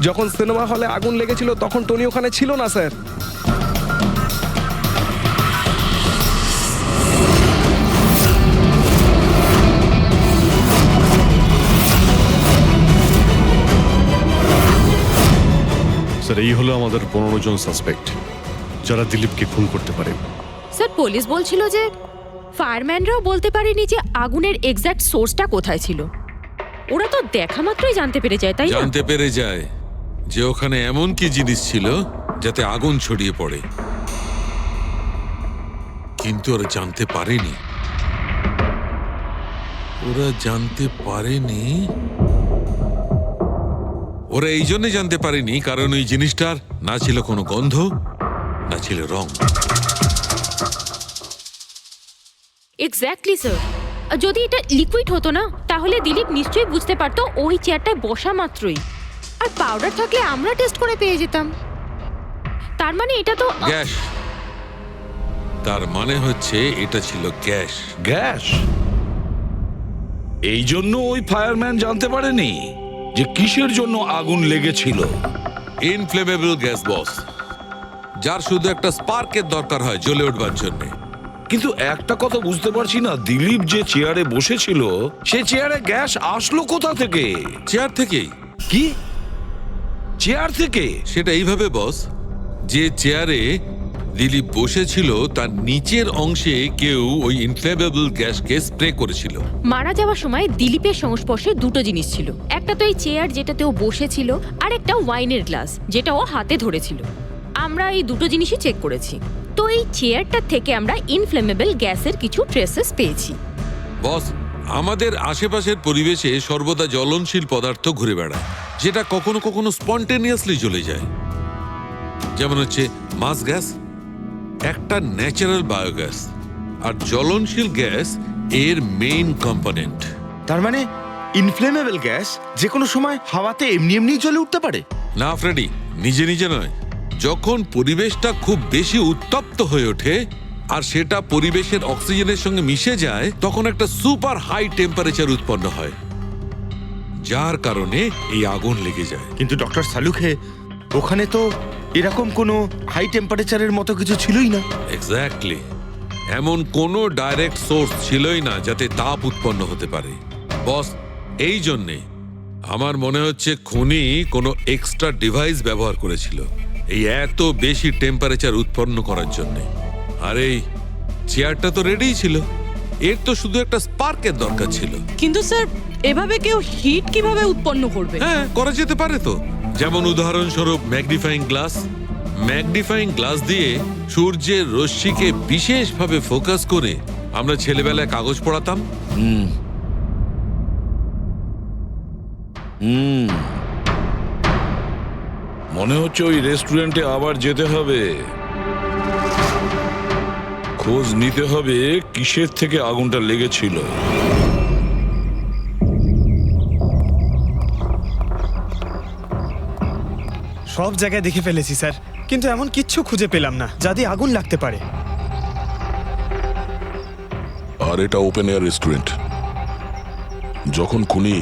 যখন সিনেমা হলে আগুন লেগেছিল তখন টনি ওখানে ছিল না স্যার। স্যার এই হলো আমাদের 15 জন সাসপেক্ট যারা দিলীপকে খুন করতে পারে। স্যার পুলিশ বলছিল যে ফায়ারম্যানরাও বলতে পারেনি যে আগুনের এক্স্যাক্ট সোর্সটা কোথায় ছিল। ওরা তো দেখা মাত্রই জানতে পেরে যায়, তাই না? জানতে পেরে যায় যে ওখানে এমন কি জিনিস ছিল যাতে আগুন ছড়িয়ে পড়ে, কিন্তু ওরা জানতে পারেনি ওরা এই জন্য জানতে পারেনি কারণ ওই জিনিসটার না ছিল কোনো গন্ধ, না ছিল রং। Exactly sir. যদি এটা লিকুইড হতো না তাহলে দিলীপ নিশ্চয়ই বুঝতে পারতো ওই চেয়ারটায় বসা মাত্রই। আর পাউডার থাকলে আমরা টেস্ট করে পেয়ে যেতাম। তার মানে এটা তো গ্যাস। তার মানে হচ্ছে এটা ছিল গ্যাস। গ্যাস? এই জন্য ওই ফায়ারম্যান জানতে পারেনি যে কিসের জন্য আগুন লেগেছিল। ইনফ্লেমেবল গ্যাস বস, যার শুধু একটা স্পার্কের দরকার হয় জ্বলে উঠবার জন্য। কিন্তু একটা কথা বুঝতে পারছি না, দিলীপ যে চেয়ারে বসেছিল সে চেয়ারে গ্যাস আসলো কোথা থেকে? চেয়ার থেকেই। কি? চেয়ার থেকে? সেটা এইভাবে বস, যে চেয়ারে দিলীপ বসেছিল তার নিচের অংশে কেউ ওই ইনফ্লেমেবল গ্যাসকে স্প্রে করেছিল। মারা যাওয়ার সময় দিলীপের সংস্পর্শে দুটো জিনিস ছিল। একটা তো এই চেয়ার যেটাতে ও বসেছিল, আর একটা ওয়াইনের গ্লাস যেটা ও হাতে ধরেছিল। আমরা এই দুটো জিনিসই চেক করেছি। তো এই চেয়ারটার থেকে আমরা ইনফ্লেমেবল গ্যাসের কিছু ট্রেসেস পেয়েছি। বস, আমাদের আশেপাশের পরিবেশে সর্বদা জ্বলনশীল পদার্থ ঘুরে বেড়ায়, যেটা কখনো কখনো স্পন্টেনিয়াসলি জ্বলে যায়। যেমন হচ্ছে মাস গ্যাস, একটা ন্যাচারাল বায়োগ্যাস, আর জ্বলনশীল গ্যাস এর মেইন কম্পোনেন্ট। তার মানে ইনফ্লেমেবল গ্যাস যে কোনো সময় হাওয়াতে এমনি এমনি জ্বলে উঠতে পারে? না ফ্রেডি, নিজে নিজে নয়। যখন পরিবেশটা খুব বেশি উত্তপ্ত হয়ে ওঠে আর সেটা পরিবেশের অক্সিজেনের সঙ্গে মিশে যায়, তখন একটা সুপার হাই টেম্পারেচার উৎপন্ন হয়, যার কারণে এই আগুন লেগে যায়। কিন্তু ডক্টর সালুখে, ওখানে তো এরকম কোনো হাই টেম্পারেচারের মতো কিছু ছিলই না। এক্স্যাক্টলি, এমন কোনো ডাইরেক্ট সোর্স ছিলই না যাতে তাপ উৎপন্ন হতে পারে। বস, এই জন্যে আমার মনে হচ্ছে খুনি কোনো এক্সট্রা ডিভাইস ব্যবহার করেছিল এই এত বেশি টেম্পারেচার উৎপন্ন করার জন্য। আর এই চেয়ারটা তো রেডিই ছিল, এর তো শুধু একটা স্পার্কের দরকার ছিল। কিন্তু স্যার, এভাবে কেউ হিট কিভাবে উৎপন্ন করবে? হ্যাঁ, করা যেতে পারে তো। যেমন উদাহরণস্বরূপ ম্যাগনিফাইং গ্লাস। ম্যাগনিফাইং গ্লাস দিয়ে সূর্যের রশ্মিকে বিশেষভাবে ফোকাস করে আমরা ছেলেবেলায় কাগজ পড়াতাম। মনে হচ্ছে ওই রেস্টুরেন্টে আবার যেতে হবে, খোঁজ নিতে হবে কিসের থেকে আগুনটা লেগেছিল। সব জায়গায় দেখে ফেলেছি স্যার, কিন্তু এমন কিচ্ছু খুঁজে পেলাম না যা দিয়ে আগুন লাগতে পারে। আর এটা ওপেন এয়ার রেস্টুরেন্ট। যখন খুনি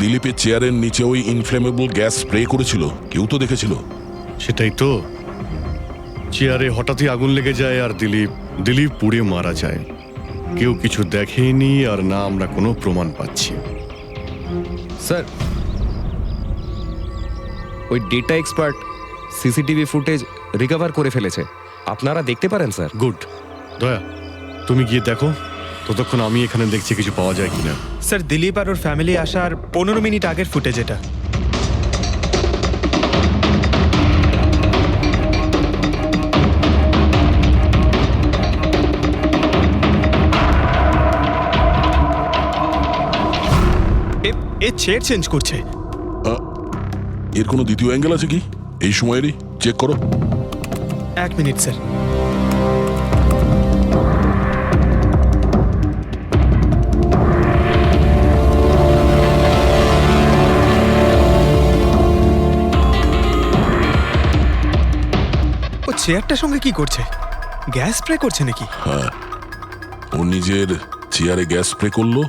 দিলীপের চেয়ারের নিচে ওই ইনফ্লেমেবল গ্যাস স্প্রে করেছিল, কেউ তো দেখেছিল। সেটাই তো, চেয়ারে হঠাৎই আগুন লেগে যায় আর দিলীপ পুড়ে মারা যায়। কেউ কিছু দেখেনি, আর না আমরা কোনো প্রমাণ পাচ্ছি। স্যার, ওই data expert CCTV footage recover করে ফেলেছে, আপনারা দেখতে পারেন স্যার। গুড। দয়া, তুমি গিয়ে দেখো, ততক্ষণ আমি এখানে দেখছি কিছু পাওয়া যায় কিনা। স্যার, দিলীপ আর ওর ফ্যামিলি আসার 15 মিনিট আগের ফুটেজ এটা। এ চেয়ার চেঞ্জ করছে। এর কোনো দ্বিতীয় অ্যাঙ্গেল আছে কি এই সময়েরই? চেক করো। 1 মিনিট স্যার। ও চেয়ারটার সঙ্গে কি করছে? গ্যাস স্প্রে করছে নাকি? হ্যাঁ, ও নিজের চেয়ারে গ্যাস স্প্রে করলো,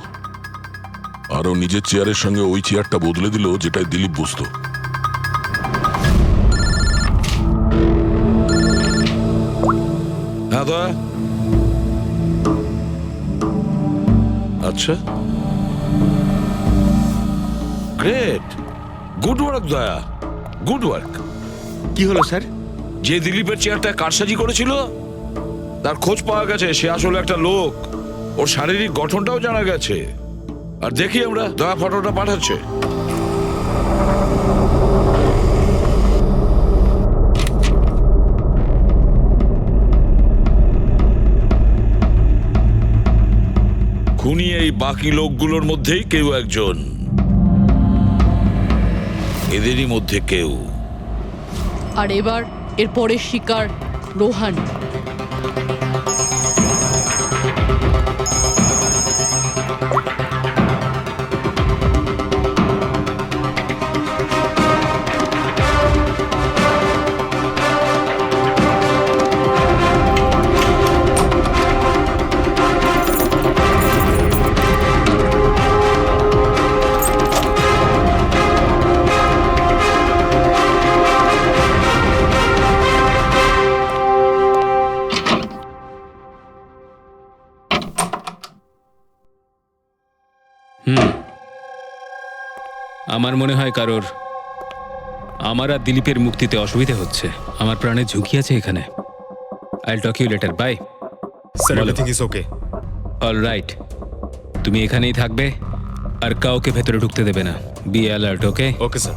আর ও নিজের চেয়ারের সঙ্গে ওই চেয়ারটা বদলে দিল যেটায় দিলীপ বসতো। হ্যাঁ দয়া। আচ্ছা, গ্রেট, গুড ওয়ার্ক দয়া, গুড ওয়ার্ক। কি হলো স্যার? যে দিলীপের চেয়ারটা কারসাজি করেছিল তার খোঁজ পাওয়া গেছে। সে আসলে একটা লোক, ওর শারীরিক গঠনটাও জানা গেছে। আর দেখি আমরা, দয়া ফটোটা পাঠাচ্ছে। খুনি এই বাকি লোকগুলোর মধ্যেই কেউ একজন, এদেরই মধ্যে কেউ। আর এবার এর পরের শিকার রোহান। আমার মনে হয় কারোর আমার আর দিলীপের মুক্তিতে অসুবিধা হচ্ছে। আমার প্রাণে ঝুঁকি আছে এখানে। I talk you later, bye. Sir, everything is okay. All right, তুমি এখানেই থাকবে আর কাউকে ভেতরে ঢুকতে দেবে না। Be alert, okay? Okay sir.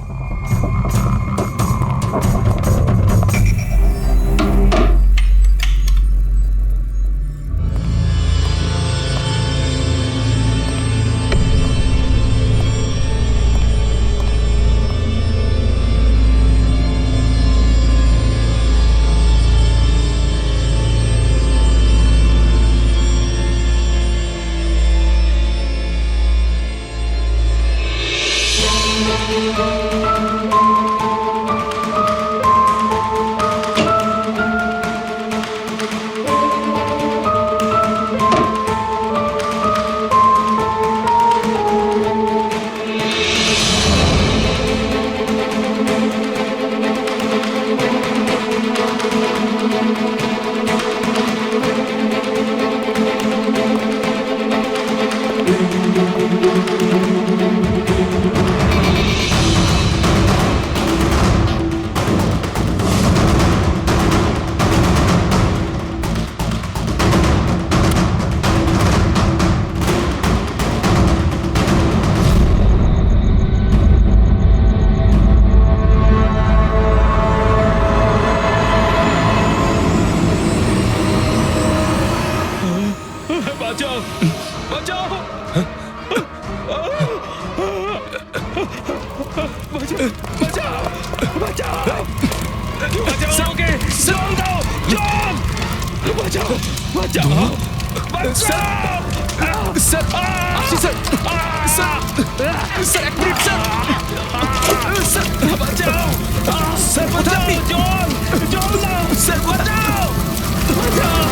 বাঁচাও, বাঁচাও, বাঁচাও, বাঁচাও, বাঁচাও ওকে, জল দাও, জল, বাঁচাও, বাঁচাও, বাঁচাও। স্যার, আসি স্যার, স্যার, স্যার এক মিনিট স্যার, স্যার বাঁচাও, স্যার বাঁচাও, জল, জল দাও, স্যার বাঁচাও, বাঁচাও।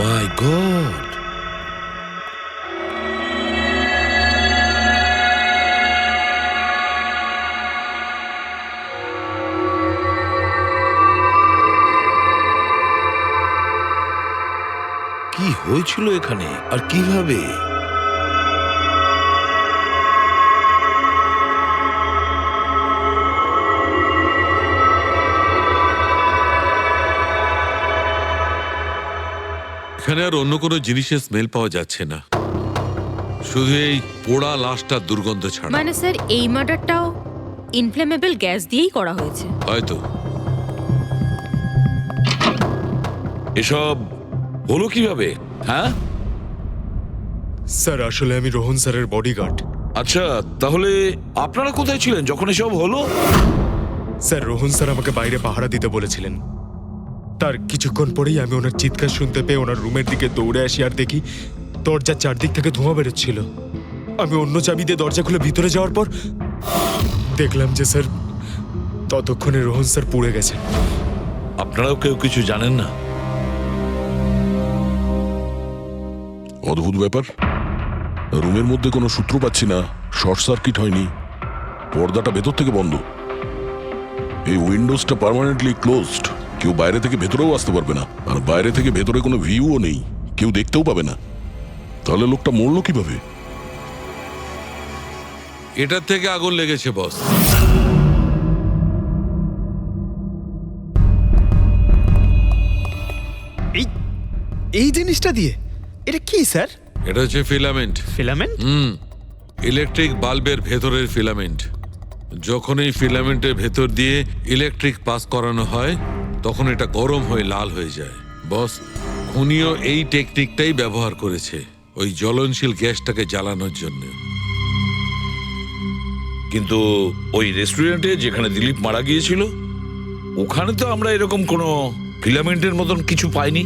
My God! কি হয়েছিল এখানে আর কিভাবে? এখানে আর অন্য কোনো জিনিসের স্মেল পাওয়া যাচ্ছে না, শুধু এই পোড়া লাশটার দুর্গন্ধ ছাড়া। মানে স্যার এই মার্ডারটাও ইনফ্লেমেবল গ্যাস দিয়েই করা হয়েছে হয়তো। এসব হলো কিভাবে? হ্যাঁ স্যার, আসলে আমি রোহন স্যারের বডিগার্ড। আচ্ছা, তাহলে আপনারা কোথায় ছিলেন যখন এসব হলো? স্যার, রোহন স্যার আমাকে বাইরে পাহারা দিতে বলেছিলেন। তার কিছুক্ষণ পরেই আমি ওনার চিৎকার শুনতে পেয়ে ওনার রুমের দিকে দৌড়ে আসি আর দেখি দরজার চারদিক থেকে ধোঁয়া বেরোচ্ছিল। আমি অন্য চাবি দিয়ে দরজা খুলে ভিতরে যাওয়ার পর দেখলাম যে স্যার ততক্ষণে রোহন স্যার পুড়ে গেছেন। আপনারাও কেউ কিছু জানেন না? অদ্ভুত ব্যাপার, রুমের মধ্যে কোনো সূত্র পাচ্ছি না, শর্ট সার্কিট হয়নি, পর্দাটা ভেতর থেকে বন্ধ, এই উইন্ডোজটা পার্মানেন্টলি ক্লোজড, কেউ বাইরে থেকে ভেতরেও আসতে পারবে না, আর বাইরে থেকে ভেতরে কোনো ভিউও নেই, কেউ দেখতেও পাবে না। তাহলে লোকটা মরলো কিভাবে? এটার থেকে আগুন লেগেছে বস। এই জিনিসটা দিয়ে? এটা কি স্যার? এটা হচ্ছে ফিলামেন্ট। ফিলামেন্ট? ইলেকট্রিক বাল্বের ভেতরের ফিলামেন্ট। যখন এই ফিলামেন্টের ভেতর দিয়ে ইলেকট্রিক পাস করানো হয় তখন এটা গরম হয়ে লাল হয়ে যায়। বস, খুনিও এই টেকনিকটাই ব্যবহার করেছে ওই জ্বলনশীল গ্যাসটাকে জ্বালানোর জন্য। কিন্তু ওই রেস্টুরেন্টে যেখানে দিলীপ মারা গিয়েছিল ওখানে তো আমরা এরকম কোনো ফিলামেন্টের মতন কিছু পাইনি।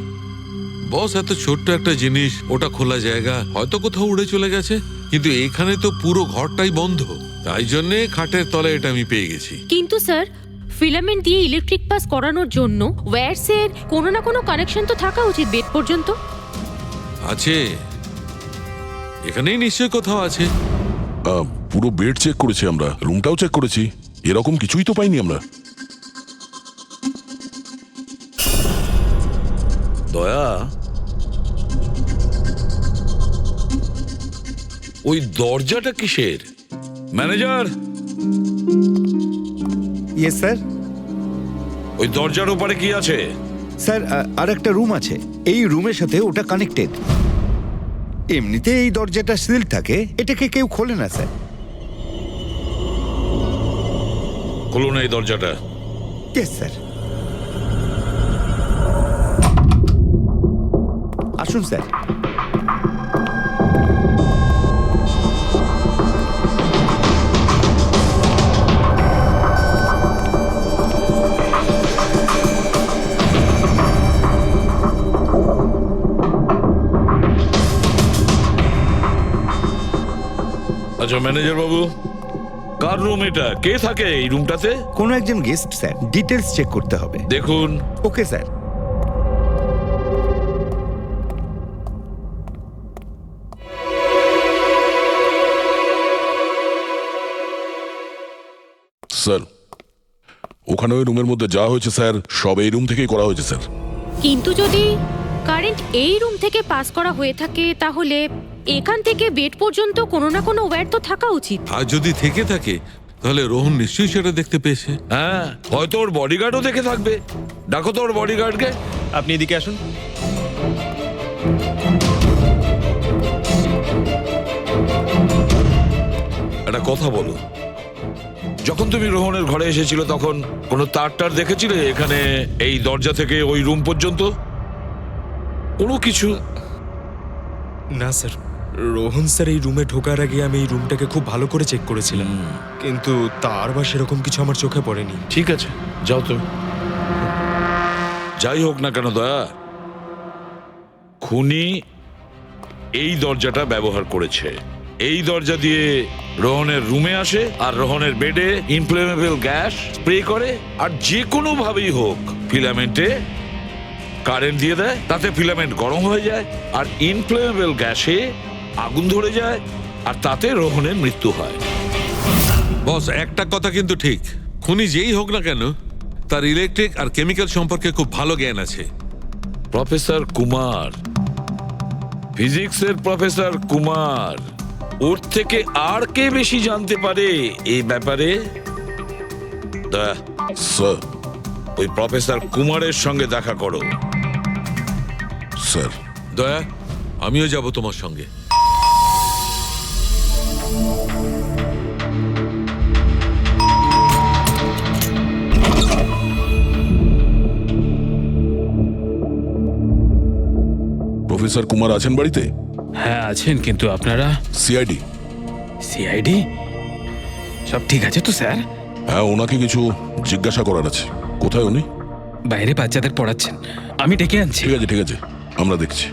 বস, এত ছোট্ট একটা জিনিস, ওটা খোলা জায়গা, হয়তো কোথাও উড়ে চলে গেছে, কিন্তু এখানে তো পুরো ঘরটাই বন্ধ, তাই জন্যে খাটের তলায় এটা আমি পেয়ে গেছি। কিন্তু স্যার, ফিলামেন্ট দিয়ে ইলেকট্রিক পাস করানোর জন্য ওয়্যারসের কোনো না কোনো কানেকশন তো থাকা উচিত বেড পর্যন্ত। আছে, এখানেই নিশ্চয় কোথাও আছে। পুরো বেড চেক করেছি আমরা, রুমটাও চেক করেছি, এরকম কিছুই তো পাইনি আমরা। দয়া, ওই দরজাটা কিসের? ম্যানেজার। Yes sir. ওই দরজার ওপারে কি আছে? স্যার, আর একটা রুম আছে, এই রুমের সাথে ওটা কানেক্টেড। এমনিতে এই দরজাটা সিল থাকে, এটাকে কেউ খোলে না স্যার। খুলুন এই দরজাটা। Yes sir. আসুন স্যার। আচ্ছা ম্যানেজার বাবু, কার রুম এটা? কে থাকে এই রুমটাতে? কোনো একজন গেস্ট স্যার, ডিটেলস চেক করতে হবে। দেখুন। Okay sir. স্যার, ওখানে ওই রুমের মধ্যে যা হয়েছে স্যার, সব এই রুম থেকেই করা হয়েছে স্যার। কিন্তু যদি কারেন্ট এই রুম থেকে পাস করা হয়ে থাকে তাহলে এখান থেকে বেড পর্যন্ত কোনো না কোনো ওয়্যার তো থাকা উচিত। আর যদি থেকে থাকে তাহলে রোহন নিশ্চয়ই সেটা দেখতে পেয়েছে। হ্যাঁ, হয়তো ওর বডিগার্ডও দেখে থাকবে। ডাকো তো ওর বডিগার্ডকে। আপনি এদিকে আসুন। একটা কথা বলো, যখন তুমি রোহনের ঘরে এসেছিল তখন কোনো তার দেখেছিলে এখানে এই দরজা থেকে ওই রুম পর্যন্ত? কোনো কিছু? না স্যার, রোহন স্যার এই রুমে ঢোকার আগে আমি এই রুমটাকে খুব ভালো করে চেক করেছিলাম, কিন্তু তার বা সেরকম কিছু আমার চোখে পড়েনি। ঠিক আছে, যাও তুমি। যাই হোক না কেন দয়া, খুনি এই দরজাটা ব্যবহার করেছে। এই দরজা দিয়ে রোহনের রুমে আসে আর রোহনের বেডে ইনফ্লেমেবল গ্যাস স্প্রে করে, আর যে কোনো ভাবেই হোক ফিলামেন্টে কারেন্ট দিয়ে দেয়, তাতে ফিলামেন্ট গরম হয়ে যায় আর ইনফ্লেমেবল গ্যাসে আগুন ধরে যায়, আর তাতে রোহনের মৃত্যু হয়। বস, একটা কথা কিন্তু ঠিক, খুনি যেই হোক না কেন তার ইলেকট্রিক আর কেমিক্যাল সম্পর্কে খুব ভালো জ্ঞান আছে। প্রফেসর কুমার, ফিজিক্সের প্রফেসর কুমার, ওর থেকে আর কে বেশি জানতে পারে এই ব্যাপারে? দয়া, স্যার, ওই প্রফেসর কুমারের সঙ্গে দেখা করো। স্যার। দয়া, আমিও যাব তোমার সঙ্গে। প্রফেসর কুমার আছেন বাড়িতে? হ্যাঁ আছেন, কিন্তু আপনারা? সিআইডি। সিআইডি? সব ঠিক আছে তো স্যার? হ্যাঁ, ওনাকে কিছু জিজ্ঞাসা করার আছে। কোথায় উনি? বাইরে বাচ্চাদের পড়াচ্ছেন, আমি ডেকে আনছি। ঠিক আছে, ঠিক আছে, আমরা দেখছি।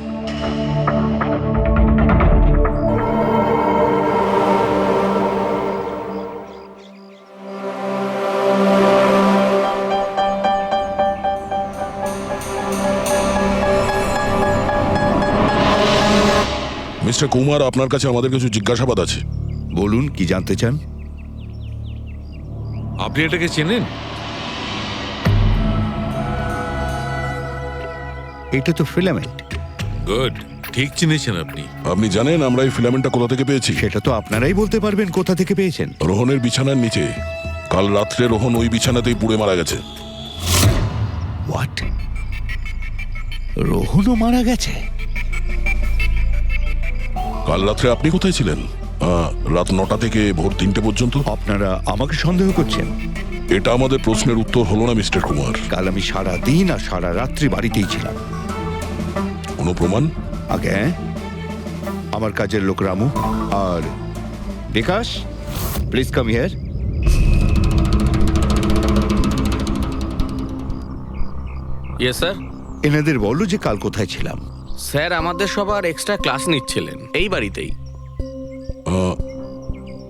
মিস্টার কুমার, আপনার কাছে আমাদের কিছু জিজ্ঞাসাবাদ আছে। বলুন, কি জানতে চান? আপনি এটাকে চেনেন? এটা তো ফিলামেন্ট। গুড, ঠিক চিনেছেন আপনি। আপনি জানেন আমরা এই ফিলামেন্টটা কোথা থেকে পেয়েছি? সেটা তো আপনারাই বলতে পারবেন কোথা থেকে পেয়েছেন। রোহনের বিছানার নিচে। কাল রাত্রে রোহন ওই বিছানাতেই পুড়ে মারা গেছে। হোয়াট? রোহনও মারা গেছে? কাল রাত্রে আপনি কোথায় ছিলেন? রাত 9টা থেকে ভোর 3টে পর্যন্ত। আপনারা আমাকে সন্দেহ করছেন? এটা আমাদের প্রশ্নের উত্তর হলো না মিস্টার কুমার। কাল আমি সারা দিন আর সারা রাত্রি বাড়িতেই ছিলাম। কোনো প্রমাণ? আগে আমার কাজের লোক রামু আর Bikash, please come here. Yes sir. এনাদের বলো যে কাল কোথায় ছিলাম। স্যার আমাদের সবার এক্সট্রা ক্লাস নিচ্ছিলেন এই বাড়িতেই।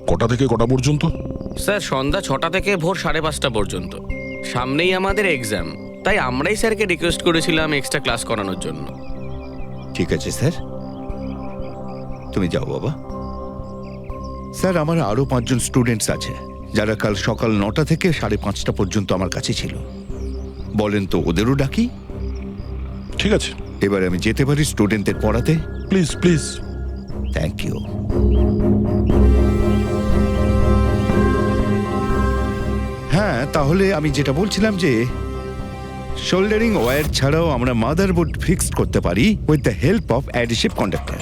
কটা থেকে কটা পর্যন্ত? স্যার সন্ধ্যা 6টা থেকে ভোর 5:30 পর্যন্ত। সামনেই আমাদের এক্সাম, তাই আমরাই স্যারকে রিকোয়েস্ট করেছিলাম এক্সট্রা ক্লাস করানোর জন্য। ঠিক আছে স্যার, তুমি যাও বাবা। স্যার, আমার আরো 5 জন স্টুডেন্টস আছে যারা কাল সকাল 9টা থেকে 5:30 পর্যন্ত আমার কাছে ছিল। বলেন তো ওদেরও ডাকি? ঠিক আছে, এবার আমি যেতে পারি স্টুডেন্টদের পড়াতে? Please please. Thank you. হ্যাঁ, তাহলে আমি যেটা বলছিলাম যে শোল্ডারিং ওয়্যার ছাড়াও আমরা মাদারবোর্ড ফিক্সড করতে পারি with the help of adhesive conductor.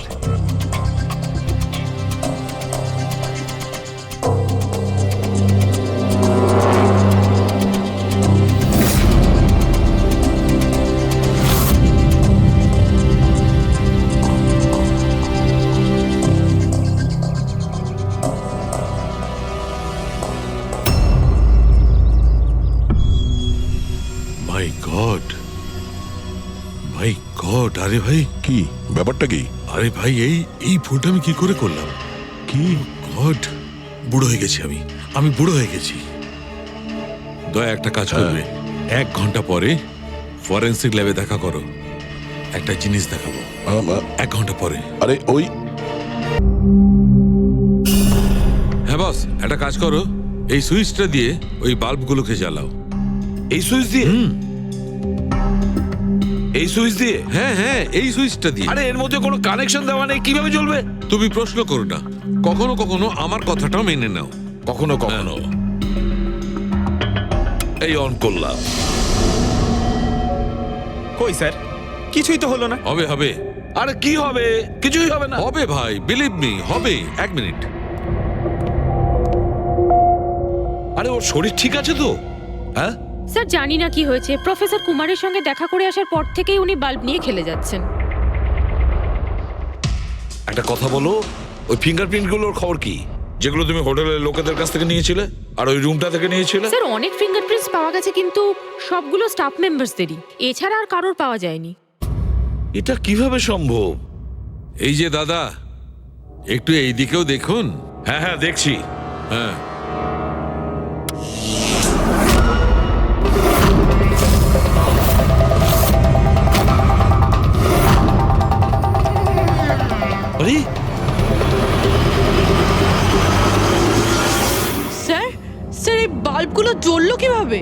My god, my god! আরে ভাই, কি ব্যাপারটা? কি? আরে ভাই, এই ভুলটা আমি কি করে করলাম? কি গড, বুড়ো হয়ে গেছি আমি বুড়ো হয়ে গেছি। দয়া একটা কাজ করবে, 1 ঘন্টা পরে ফরেন্সিক ল্যাবে দেখা করো। একটা জিনিস দেখাবো। 1 ঘন্টা পরে। আরে ওই, হ্যাঁ বস, একটা কাজ করো, এই সুইচটা দিয়ে ওই বাল্বগুলোকে জ্বালাও। এই সুইচ দিয়ে? এই সুইচ দিয়ে? হ্যাঁ হ্যাঁ, এই সুইচটা দিয়ে। আরে এর মধ্যে কোনো কানেকশন দেওয়া নেই, কিভাবে জ্বলবে? তুমি প্রশ্ন করো না, কখনো কখনো আমার কথাটাও মেনে নাও। কখনো কখনো। এই অন করলাম। কই স্যার, কিছুই তো হলো না। হবে হবে। আরে কি হবে? কিছুই হবে না। হবে ভাই, বিলিভ মি, হবে। 1 মিনিট। আরে ওর শরীর ঠিক আছে তো? হ্যাঁ স্যার, জানি না কি হয়েছে, প্রফেসর কুমারের সঙ্গে দেখা করে আসার পর থেকেই উনি বাল্ব নিয়ে খেলে যাচ্ছেন। একটা কথা বলো, ওই ফিঙ্গারপ্রিন্ট গুলোর খবর কি, যেগুলো তুমি হোটেলের লোকেদের কাছ থেকে নিয়েছিলে আর ওই রুমটা থেকে নিয়েছিলে? স্যার, অনেক ফিঙ্গারপ্রিন্টস পাওয়া গেছে, কিন্তু সবগুলো স্টাফ মেম্বারসদেরই, এছাড়া আর কারোর পাওয়া যায়নি। এটা কিভাবে সম্ভব? এই যে দাদা, একটু এই দিকেও দেখুন। হ্যাঁ হ্যাঁ, দেখছি। হ্যাঁ, আরে স্যার, স্যার এই বাল্বগুলো জ্বললো কিভাবে?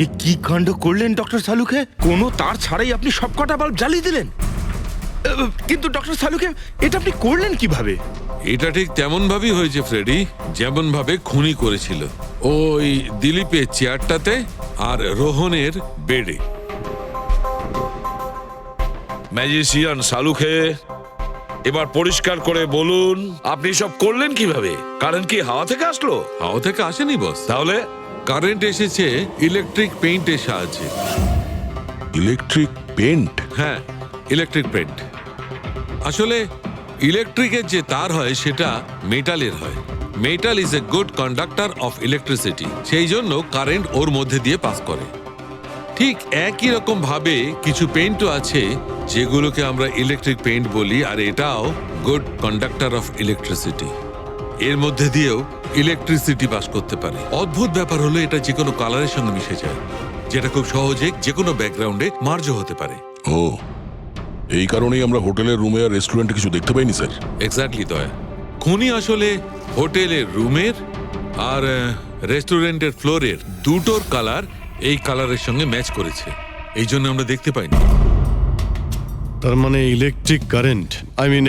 এ কি কাণ্ড করলেন ডক্টর সালুকে? কোনো তার ছাড়াই আপনি সবকটা বাল্ব জ্বালিয়ে দিলেন। কিন্তু ডক্টর সালুকে, এটা আপনি করলেন কিভাবে? এটা ঠিক তেমন ভাবেই হয়েছে ফ্রেডি, যেমন ভাবে খুনি করেছিল। ওই দিলীপের চেয়ারটাতে আর রোহনের বেডে। ম্যাজিশিয়ান সালুখে, এবার পরিষ্কার করে বলুন আপনি সব করলেন কিভাবে? কারেন্ট কি হাওয়া থেকে আসলো? হাওয়া থেকে আসেনি বস। তাহলে? কারেন্ট এসেছে ইলেকট্রিক পেইন্টের সাহায্যে। Electric paint? হ্যাঁ, ইলেকট্রিক পেইন্ট। আসলে ইলেকট্রিকের যে তার হয় সেটা মেটালের হয়। Metal is a good conductor of electricity, সেই জন্য কারেন্ট ওর মধ্যে দিয়ে পাস করে। ঠিক একই রকম ভাবে কিছু পেইন্টও আছে যেগুলোকে আমরা ইলেকট্রিক পেইন্ট বলি, আর এটাও গুড কন্ডাক্টর অফ ইলেকট্রিসিটি। এর মধ্যে দিয়েও ইলেকট্রিসিটি পাস করতে পারে। অদ্ভুত ব্যাপার হলো এটা যে কোনো কালারের সঙ্গে মিশে যায়, যেটা খুব সহজে যে কোনো ব্যাকগ্রাউন্ডে মার্জ হতে পারে। ও, এই কারণেই আমরা হোটেলের রুমে আর রেস্টুরেন্টে কিছু দেখতে পাইনি স্যার। এক্স্যাক্টলি দয়া। খুনি আসলে হোটেলের রুমের আর রেস্টুরেন্টের ফ্লোরের দুটোর কালার এই কালারের সঙ্গে ম্যাচ করেছে, এই জন্য আমরা দেখতে পাইনি। তার মানে ইলেকট্রিক কারেন্ট,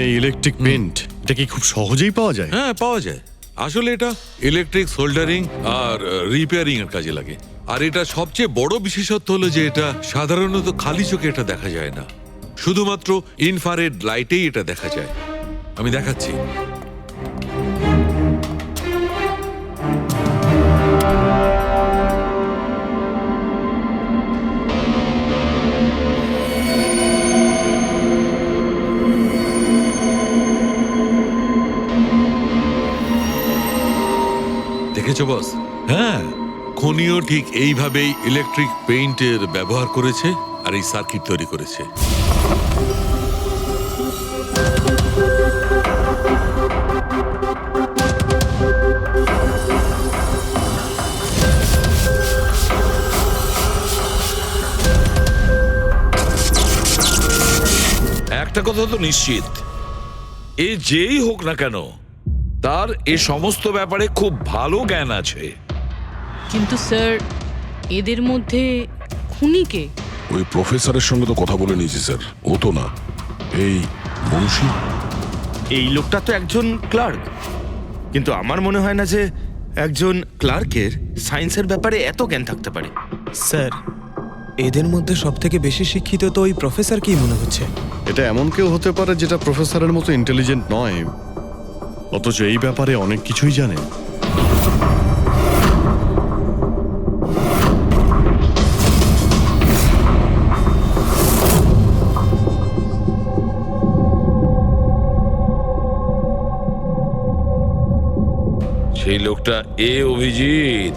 এই ইলেকট্রিক পেন্ট, এটা কি খুব সহজেই পাওয়া যায়? হ্যাঁ, পাওয়া যায়। আসলে এটা ইলেকট্রিক সোল্ডারিং আর রিপেয়ারিং এর কাজে লাগে। আর এটা সবচেয়ে বড় বিশেষত্ব হলো যে এটা সাধারণত খালি চোখে এটা দেখা যায় না, শুধুমাত্র ইনফ্রারেড লাইটেই এটা দেখা যায়। আমি দেখাচ্ছি। দেখেছো বস? হ্যাঁ, খনিও ঠিক এইভাবেই ইলেকট্রিক পেইন্টের ব্যবহার করেছে আর এই সার্কিট তৈরি করেছে। একটা কথা তো নিশ্চিত, এ যেই হোক না কেন তার এ সমস্ত ব্যাপারে খুব ভালো জ্ঞান আছে। কিন্তু স্যার, এদের মধ্যে খুনিকে ওই প্রফেসরের সঙ্গে তো কথা বলে নিয়েছি স্যার, ও তো না। এই বংশী, এই লোকটা তো একজন ক্লার্ক, কিন্তু আমার মনে হয় না যে একজন ক্লার্কের সায়েন্সের ব্যাপারে এত জ্ঞান থাকতে পারে। স্যার, এদের মধ্যে সব থেকে বেশি শিক্ষিত তো ওই প্রফেসর কি মনে হচ্ছে? এটা এমন কেউ হতে পারে যেটা প্রফেসরের মতো ইন্টেলিজেন্ট নয়, অথচ এই ব্যাপারে অনেক কিছুই জানে। সেই লোকটা অভিজিৎ,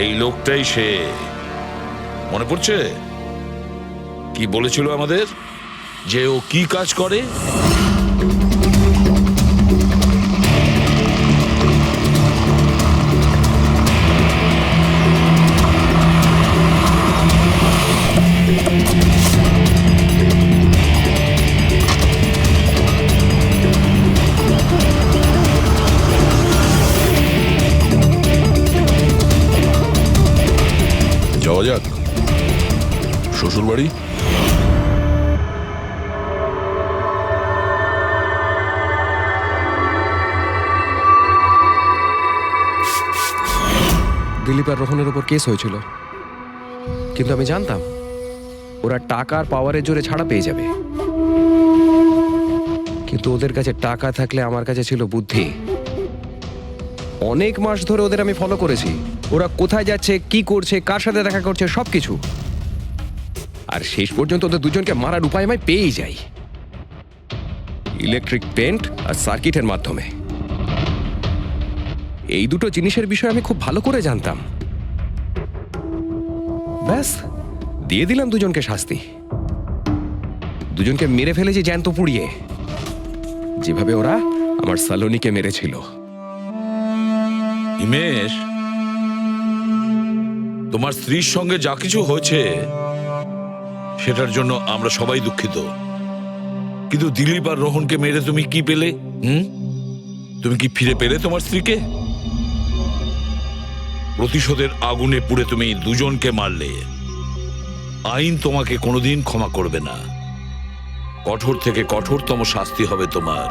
এই লোকটাই সে। মনে পড়ছে কি বলেছিল আমাদের, যে ও কি কাজ করে? যাওয়া যাক শ্বশুর বাড়ি। দিলীপ আর রোহনের উপর কেস হয়েছিল, কিন্তু আমি জানতাম ওরা টাকার পাওয়ারের জোরে ছাড়া পেয়ে যাবে। কিন্তু ওদের কাছে টাকা থাকলে আমার কাছে ছিল বুদ্ধি। অনেক মাস ধরে ওদের আমি ফলো করেছি, ওরা কোথায় যাচ্ছে, কি করছে, কার সাথে দেখা করছে, সবকিছু। আর শেষ পর্যন্ত ওদের দুজনকে মারার উপায় আমি পেয়েই যাই, ইলেকট্রিক পেন্ট আর সার্কিটের মাধ্যমে। এই দুটো জিনিসের বিষয়ে আমি খুব ভালো করে জানতাম। ব্যাস, দিয়ে দিলাম দুজনকে শাস্তি। দুজনকে মেরে ফেলেছি জ্যান্ত পুড়িয়ে, যেভাবে ওরা আমার সালোনিকে মেরেছিল। হিমেশ, তোমার স্ত্রীর সঙ্গে যা কিছু হয়েছে সেটার জন্য আমরা সবাই দুঃখিত, কিন্তু দিলীপ আর রোহনকে মেরে তুমি কি পেলে? তুমি কি ফিরে পেলে তোমার স্ত্রীকে? প্রতিশোধের আগুনে পুড়ে তুমি দুজনকে মারলে। আইন তোমাকে কোনোদিন ক্ষমা করবে না, কঠোর থেকে কঠোরতম শাস্তি হবে তোমার।